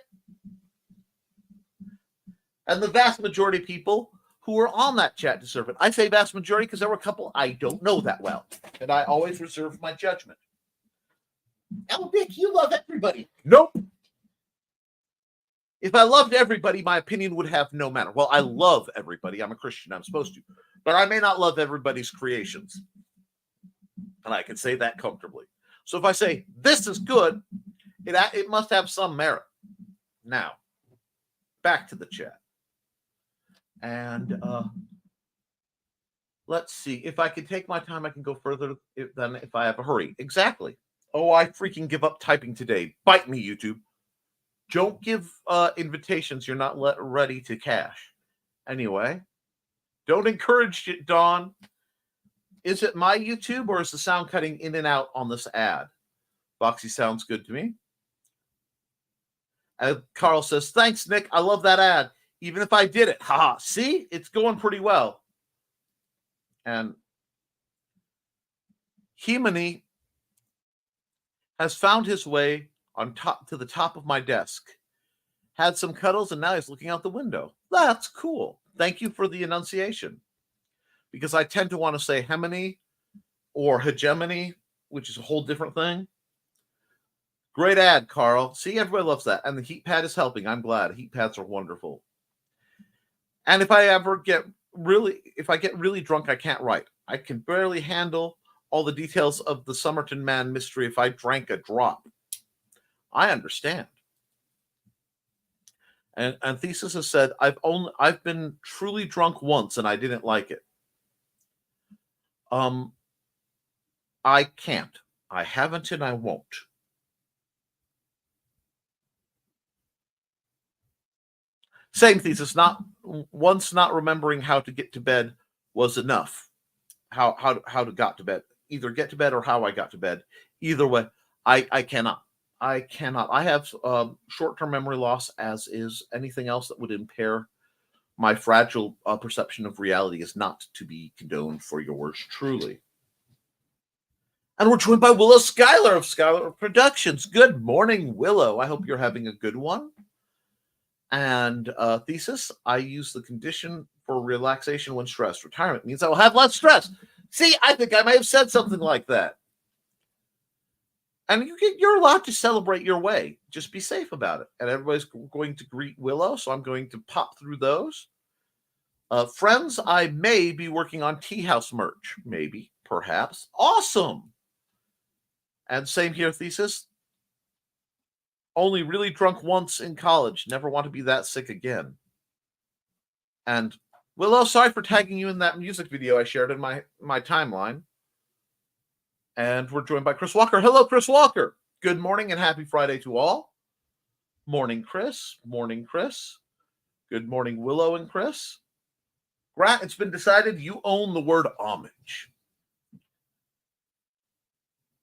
And the vast majority of people who are on that chat deserve it. I say vast majority because there were a couple I don't know that well. And I always reserve my judgment. Oh, Dick, you love everybody. Nope. If I loved everybody, my opinion would have no matter. Well, I love everybody. I'm a Christian. I'm supposed to. But I may not love everybody's creations. And I can say that comfortably. So if I say, this is good, it must have some merit. Now, back to the chat. And let's see. If I can take my time, I can go further than if I have a hurry. Exactly. Oh, I freaking give up typing today. Bite me, YouTube. Don't give invitations you're not ready to cash. Anyway, don't encourage it, Dawn. Is it my YouTube or is the sound cutting in and out on this ad? Boxy sounds good to me. Carl says, thanks, Nick. I love that ad. Even if I did it. Haha. See? It's going pretty well. And Himani has found his way to the top of my desk. Had some cuddles and now he's looking out the window. That's cool. Thank you for the enunciation. Because I tend to want to say hemony or hegemony which is a whole different thing. Great ad, Carl. See, everybody loves that. And the heat pad is helping. I'm glad. Heat pads are wonderful. And if I get really drunk, I can't write. I can barely handle all the details of the Somerton Man mystery if I drank a drop. I understand. And Thesis has said, I've been truly drunk once and I didn't like it. I can't. I haven't and I won't. Same Thesis. Not remembering how to get to bed was enough. How to got to bed. Either get to bed or how I got to bed. Either way, I cannot. I cannot. I have short-term memory loss, as is anything else that would impair my fragile perception of reality is not to be condoned for yours truly. And we're joined by Willow Schuyler of Schuyler Productions. Good morning, Willow. I hope you're having a good one. And Thesis, I use the condition for relaxation when stressed. Retirement means I will have less stress. See, I think I may have said something like that. And you're allowed to celebrate your way. Just be safe about it. And everybody's going to greet Willow, so I'm going to pop through those. Friends, I may be working on Tea House merch. Maybe, perhaps. Awesome. And same here, Thesis. Only really drunk once in college. Never want to be that sick again. And Willow, sorry for tagging you in that music video I shared in my timeline. And we're joined by Chris Walker. Hello, Chris Walker. Good morning and happy Friday to all. Morning, Chris. Morning, Chris. Good morning, Willow and Chris. Grat, it's been decided you own the word homage.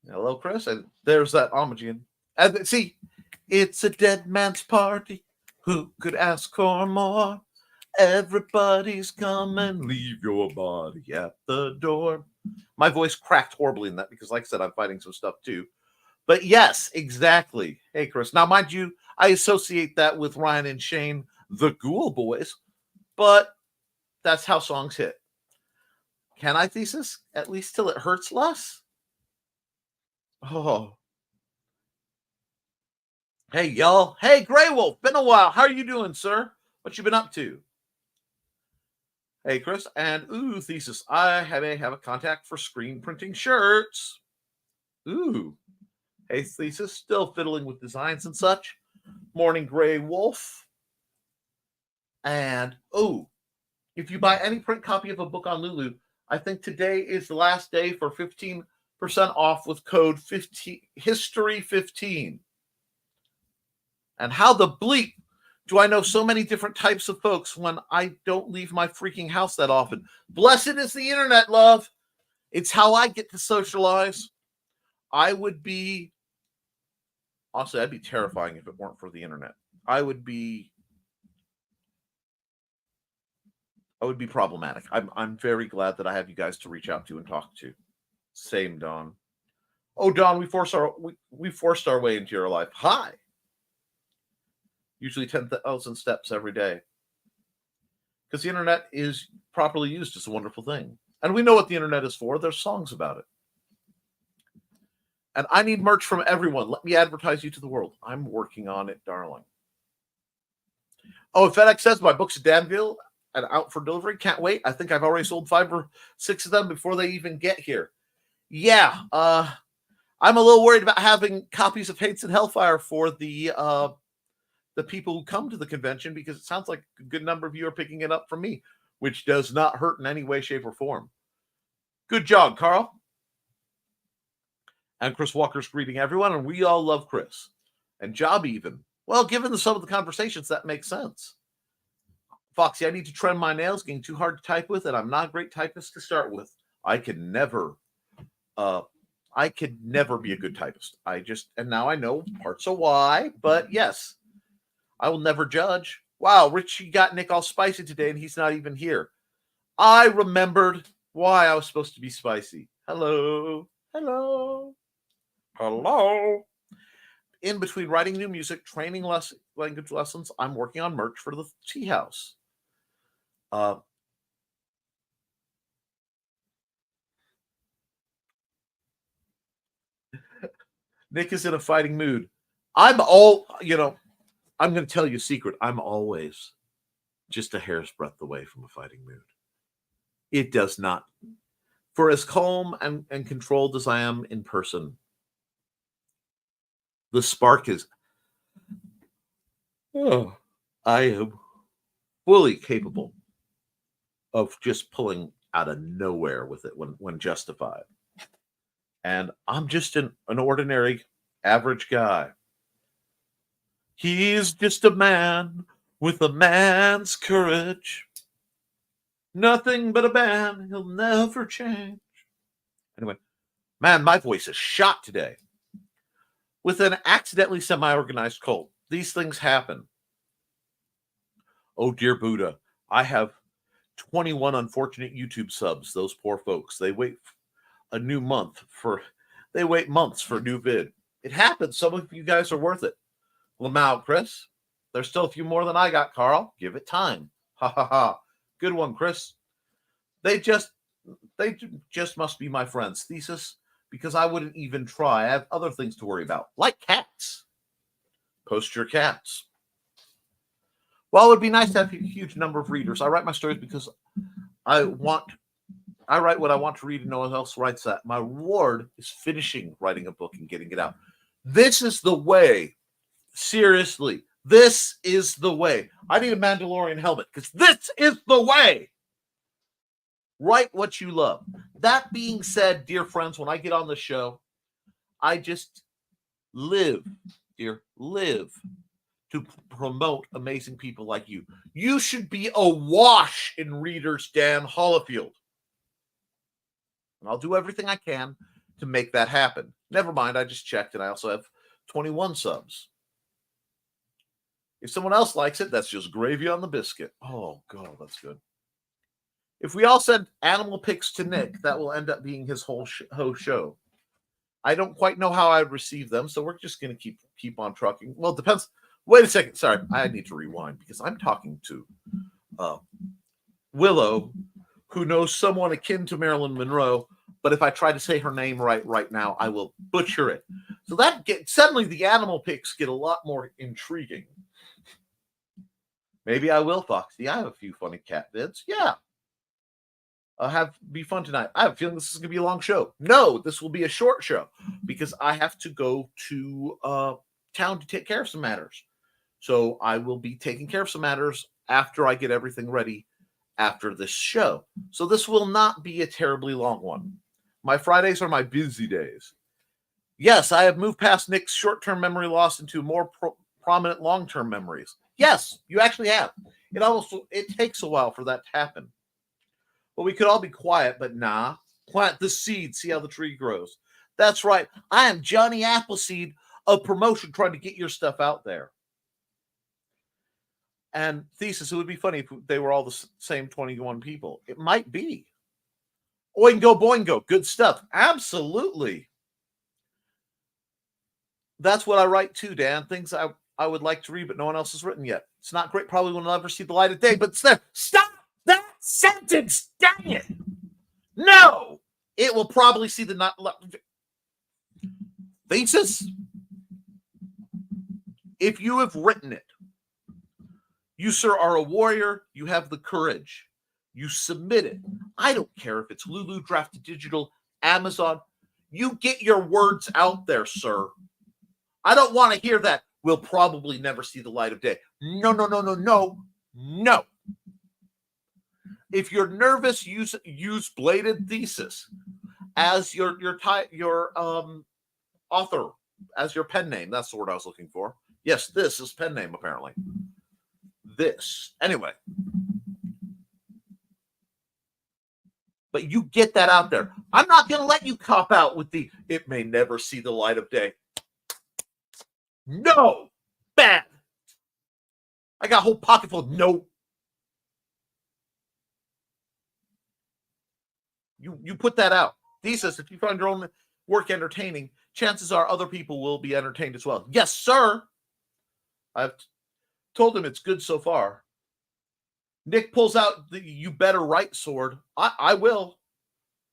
Hello, Chris. And there's that homage again. And see, it's a dead man's party. Who could ask for more? Everybody's come and leave your body at the door. My voice cracked horribly in that because, like I said, I'm fighting some stuff too. But yes, exactly. Hey, Chris. Now, mind you, I associate that with Ryan and Shane, the Ghoul Boys, but that's how songs hit. Can I, Thesis? At least till it hurts less? Oh. Hey, y'all. Hey, Grey Wolf. Been a while. How are you doing, sir? What you been up to? Hey, Chris. And, ooh, Thesis, I may have a contact for screen printing shirts. Ooh. Hey, Thesis, still fiddling with designs and such. Morning, Grey Wolf. And, ooh, if you buy any print copy of a book on Lulu, I think today is the last day for 15% off with code History15. And how the bleep do I know so many different types of folks when I don't leave my freaking house that often? Blessed is the internet, love. It's how I get to socialize. Honestly, I'd be terrifying if it weren't for the internet. I would be problematic. I'm very glad that I have you guys to reach out to and talk to. Same, Dawn. Oh, Dawn, we forced our way into your life. Hi. Usually 10,000 steps every day. Because the internet is properly used as a wonderful thing. And we know what the internet is for. There's songs about it. And I need merch from everyone. Let me advertise you to the world. I'm working on it, darling. Oh, FedEx says my book's at Danville and out for delivery. Can't wait. I think I've already sold 5 or 6 of them before they even get here. Yeah. I'm a little worried about having copies of Hates and Hellfire for the people who come to the convention, because it sounds like a good number of you are picking it up from me, which does not hurt in any way, shape, or form. Good job, Carl. And Chris Walker's greeting everyone, and we all love Chris. And Job even. Well, given some of the conversations, that makes sense. Foxy, I need to trim my nails, getting too hard to type with, and I'm not a great typist to start with. I could never be a good typist. And now I know parts of why, but yes. I will never judge. Wow, Richie got Nick all spicy today, and he's not even here. I remembered why I was supposed to be spicy. Hello. Hello. Hello. In between writing new music, training language lessons, I'm working on merch for the Tea House. Nick is in a fighting mood. I'm going to tell you a secret. I'm always just a hair's breadth away from a fighting mood. It does not. For as calm and controlled as I am in person, the spark is, I am fully capable of just pulling out of nowhere with it when justified. And I'm just an ordinary, average guy. He's just a man with a man's courage. Nothing but a man, he'll never change. Anyway, man, my voice is shot today. With an accidentally semi-organized cold. These things happen. Oh, dear Buddha, I have 21 unfortunate YouTube subs. Those poor folks. They wait months for a new vid. It happens. Some of you guys are worth it. Lamau, Chris. There's still a few more than I got, Carl. Give it time. Ha ha ha. Good one, Chris. They just must be my friends. Thesis, because I wouldn't even try. I have other things to worry about, like cats. Post your cats. Well, it would be nice to have a huge number of readers. I write my stories because I write what I want to read and no one else writes that. My reward is finishing writing a book and getting it out. This is the way. Seriously, this is the way. I need a Mandalorian helmet because this is the way. Write what you love. That being said, dear friends, when I get on the show, I just live to promote amazing people like you. You should be awash in readers, Dan Hollifield. And I'll do everything I can to make that happen. Never mind, I just checked, and I also have 21 subs. If someone else likes it, that's just gravy on the biscuit. Oh, God, that's good. If we all send animal pics to Nick, that will end up being his whole show. I don't quite know how I'd receive them, so we're just going to keep on trucking. Well, it depends. Wait a second. Sorry, I need to rewind because I'm talking to Willow, who knows someone akin to Marilyn Monroe, but if I try to say her name right now, I will butcher it. So suddenly the animal pics get a lot more intriguing. Maybe I will, Foxy. I have a few funny cat vids. Yeah. Be fun tonight. I have a feeling this is going to be a long show. No, this will be a short show because I have to go to town to take care of some matters. So I will be taking care of some matters after I get everything ready after this show. So this will not be a terribly long one. My Fridays are my busy days. Yes, I have moved past Nick's short-term memory loss into more prominent long-term memories. Yes, you actually have. It takes a while for that to happen. But we could all be quiet, but nah. Plant the seed, see how the tree grows. That's right. I am Johnny Appleseed of promotion trying to get your stuff out there. And Thesis, it would be funny if they were all the same 21 people. It might be. Oingo boingo, good stuff. Absolutely. That's what I write too, Dan. Things I would like to read, but no one else has written yet. It's not great. Probably will never see the light of day, but it's there. Stop that sentence. Dang it. No. It will probably see the not. Thesis. If you have written it, you, sir, are a warrior. You have the courage. You submit it. I don't care if it's Lulu, Drafted Digital, Amazon. You get your words out there, sir. I don't want to hear that. We'll probably never see the light of day. No. If you're nervous, use Bladed Thesis as your author, as your pen name. That's the word I was looking for. Yes, this is pen name, apparently. This. Anyway. But you get that out there. I'm not going to let you cop out with it may never see the light of day. No. Bad. I got a whole pocket full of no. You put that out. Thesis, if you find your own work entertaining, chances are other people will be entertained as well. Yes, sir. I've told him it's good so far. Nick pulls out the you better write sword. I will.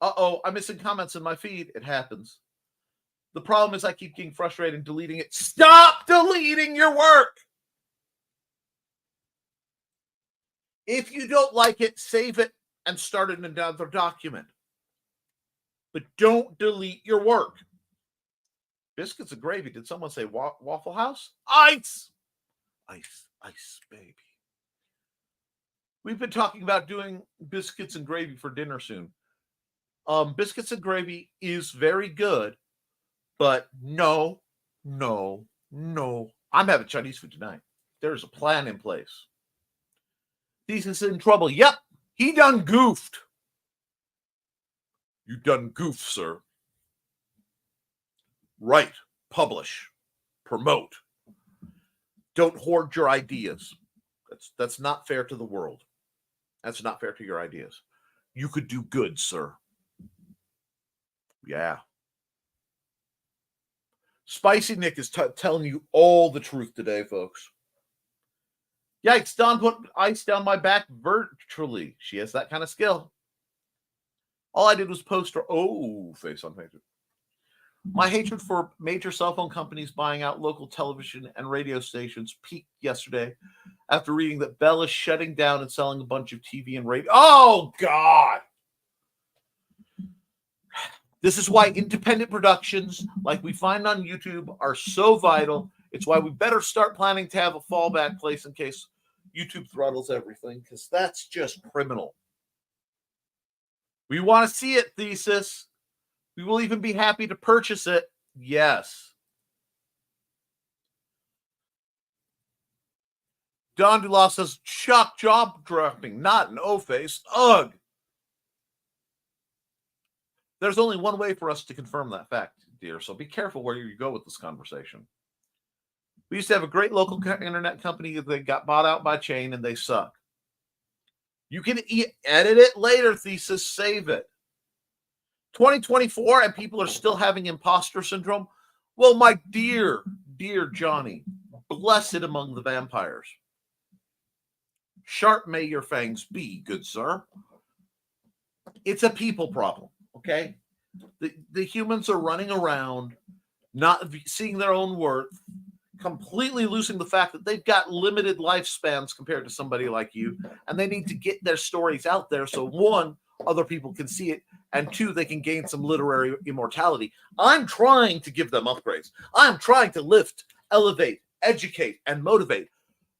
Uh-oh, I'm missing comments in my feed. It happens. The problem is I keep getting frustrated and deleting it. Stop deleting your work. If you don't like it, save it and start it in another document. But don't delete your work. Biscuits and gravy. Did someone say Waffle House? Ice! Ice, ice, baby. We've been talking about doing biscuits and gravy for dinner soon. Biscuits and gravy is very good, but no. I'm having Chinese food tonight. There's a plan in place. Thesis in trouble. Yep, he done goofed. You done goofed, sir. Write, publish, promote. Don't hoard your ideas. That's not fair to the world. That's not fair to your ideas. You could do good, sir. Yeah. Spicy Nick is telling you all the truth today, folks. Yikes, Dawn put ice down my back virtually. She has that kind of skill. All I did was post her face on Facebook. My hatred for major cell phone companies buying out local television and radio stations peaked yesterday after reading that Bell is shutting down and selling a bunch of TV and radio. Oh, God. This is why independent productions like we find on YouTube are so vital. It's why we better start planning to have a fallback place in case YouTube throttles everything, because that's just criminal. We want to see it, Thesis. We will even be happy to purchase it. Yes. Don Dulas says, shock job dropping, not an O-face. Ugh. There's only one way for us to confirm that fact, dear, so be careful where you go with this conversation. We used to have a great local internet company that got bought out by chain, and they suck. You can edit it later, Thesis. Save it. 2024, and people are still having imposter syndrome. Well, my dear Johnny, blessed among the vampires. Sharp may your fangs be, good sir. It's a people problem, okay? The humans are running around, not seeing their own worth, completely losing the fact that they've got limited lifespans compared to somebody like you, and they need to get their stories out there so, one, other people can see it, and two, they can gain some literary immortality. I'm trying to give them upgrades. I'm trying to lift, elevate, educate, and motivate,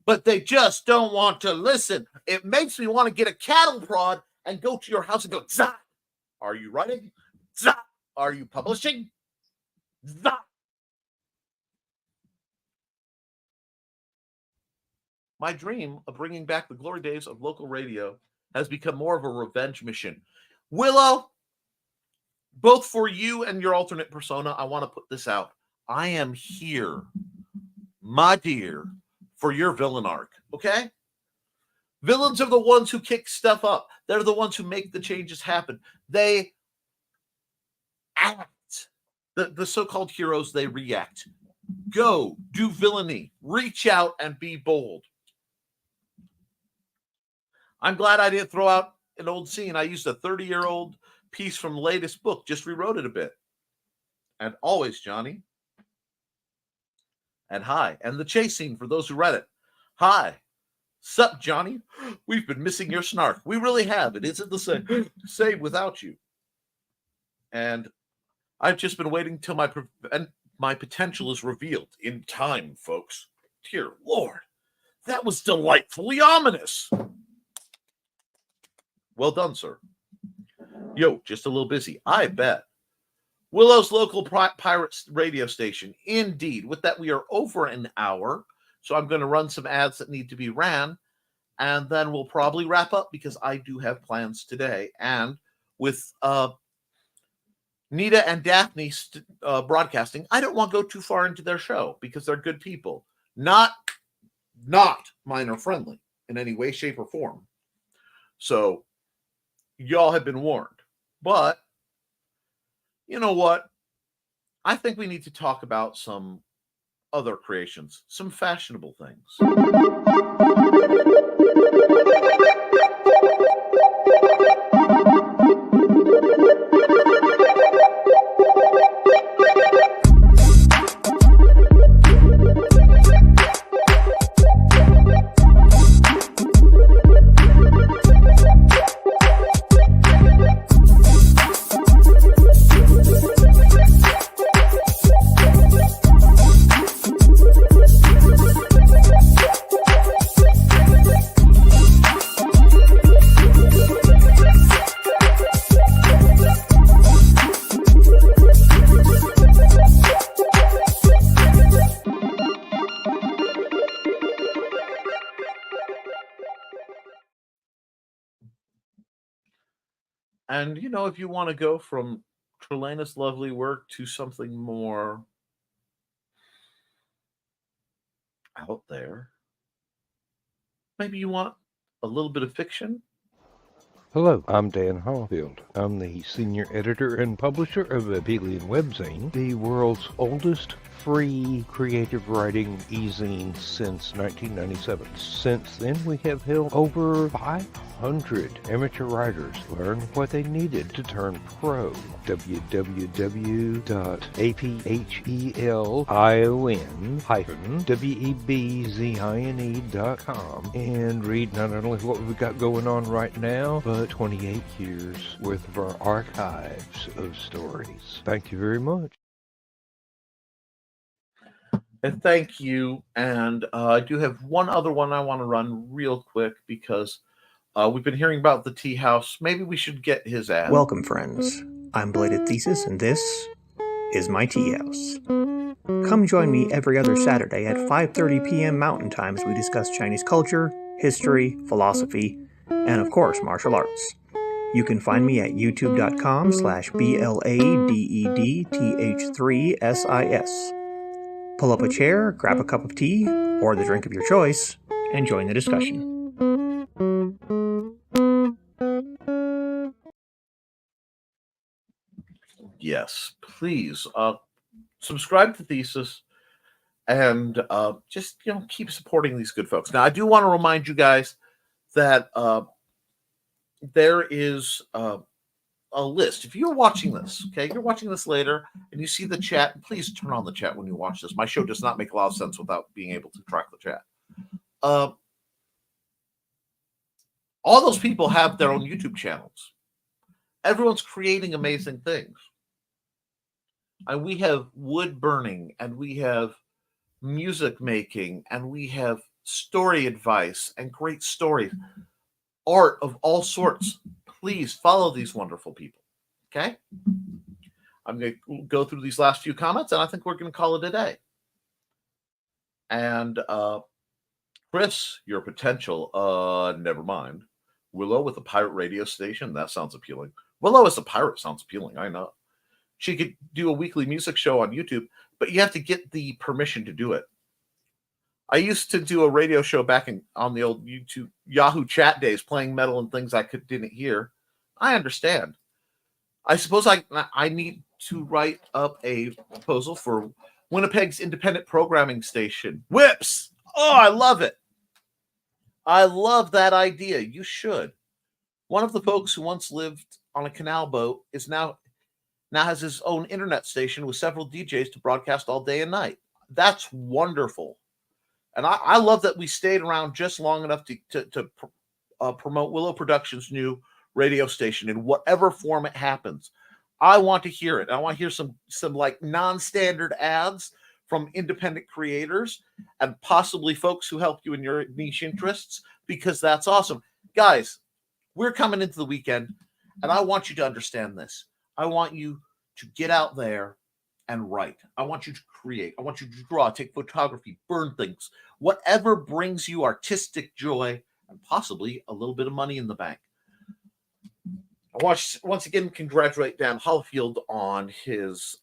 but they just don't want to listen. It makes me want to get a cattle prod and go to your house and go, Zah! Are you writing? Zah! Are you publishing? Zah! My dream of bringing back the glory days of local radio has become more of a revenge mission. Willow, both for you and your alternate persona, I want to put this out. I am here, my dear, for your villain arc, okay? Villains are the ones who kick stuff up. They're the ones who make the changes happen. They act. The so-called heroes, they react. Go, do villainy, reach out and be bold. I'm glad I didn't throw out an old scene. I used a 30-year-old piece from the latest book, just rewrote it a bit. And always, Johnny. And hi. And the chase scene for those who read it. Hi. Sup, Johnny? We've been missing your snark. We really have. It isn't the same without you. And I've just been waiting till my potential is revealed in time, folks. Dear Lord, that was delightfully ominous. Well done, sir. Yo, just a little busy. I bet. Willow's local pirate radio station. Indeed. With that, we are over an hour. So I'm going to run some ads that need to be ran. And then we'll probably wrap up because I do have plans today. And with Nita and Daphne broadcasting, I don't want to go too far into their show because they're good people. Not minor friendly in any way, shape, or form. So y'all have been warned. But you know what? I think we need to talk about some other creations, some fashionable things. And, if you want to go from Trelena's lovely work to something more out there, maybe you want a little bit of fiction. Hello, I'm Dan Hallfield. I'm the senior editor and publisher of Abelian Webzine, the world's oldest free creative writing e-zine since 1997. Since then, we have helped over 500 amateur writers learn what they needed to turn pro. www.aphelion-webzine.com and read not only what we've got going on right now, but 28 years worth of our archives of stories. Thank you very much. And thank you. And I do have one other one I want to run real quick because we've been hearing about the tea house. Maybe we should get his ad. Welcome, friends. I'm Bladed Thesis, and this is my tea house. Come join me every other Saturday at 5:30 p.m. Mountain Time as we discuss Chinese culture, history, philosophy, and of course, martial arts. You can find me at youtube.com/BLADEDTH3SIS. Pull up a chair, grab a cup of tea, or the drink of your choice, and join the discussion. Yes, please subscribe to Thesis and just keep supporting these good folks. Now, I do want to remind you guys that there is a list. If you're watching this, you're watching this later and you see the chat, please turn on the chat when you watch this. My show does not make a lot of sense without being able to track the chat. All those people have their own YouTube channels. Everyone's creating amazing things. And we have wood burning, and we have music making, and we have story advice and great stories, art of all sorts. Please follow these wonderful people. Okay? I'm going to go through these last few comments, and I think we're going to call it a day. And Chris, your potential, never mind. Willow with a pirate radio station, that sounds appealing. Willow as a pirate sounds appealing, I know. She could do a weekly music show on YouTube, but you have to get the permission to do it. I used to do a radio show back on the old YouTube Yahoo chat days, playing metal and things I didn't hear. I understand. I suppose I need to write up a proposal for Winnipeg's independent programming station. Whips! Oh, I love it. I love that idea. You should. One of the folks who once lived on a canal boat is now has his own internet station with several DJs to broadcast all day and night. That's wonderful. And I love that we stayed around just long enough to promote Willow Productions' new radio station in whatever form it happens. I want to hear it. I want to hear some like non-standard ads from independent creators and possibly folks who help you in your niche interests, because that's awesome. Guys, we're coming into the weekend, and I want you to understand this. I want you to get out there and write. I want you to create. I want you to draw, take photography, burn things, whatever brings you artistic joy and possibly a little bit of money in the bank. I want to once again congratulate Dan Hallfield on his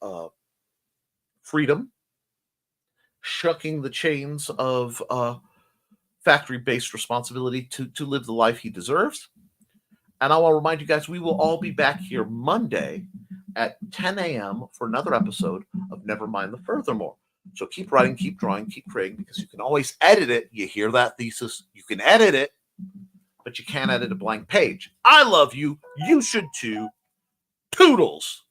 freedom, shucking the chains of factory-based responsibility to live the life he deserves. And I want to remind you guys, we will all be back here Monday at 10 a.m. for another episode of Nevermind the Furthermore. So keep writing, keep drawing, keep creating, because you can always edit it. You hear that, Thesis? You can edit it, but you can't edit a blank page. I love you. You should too. Toodles.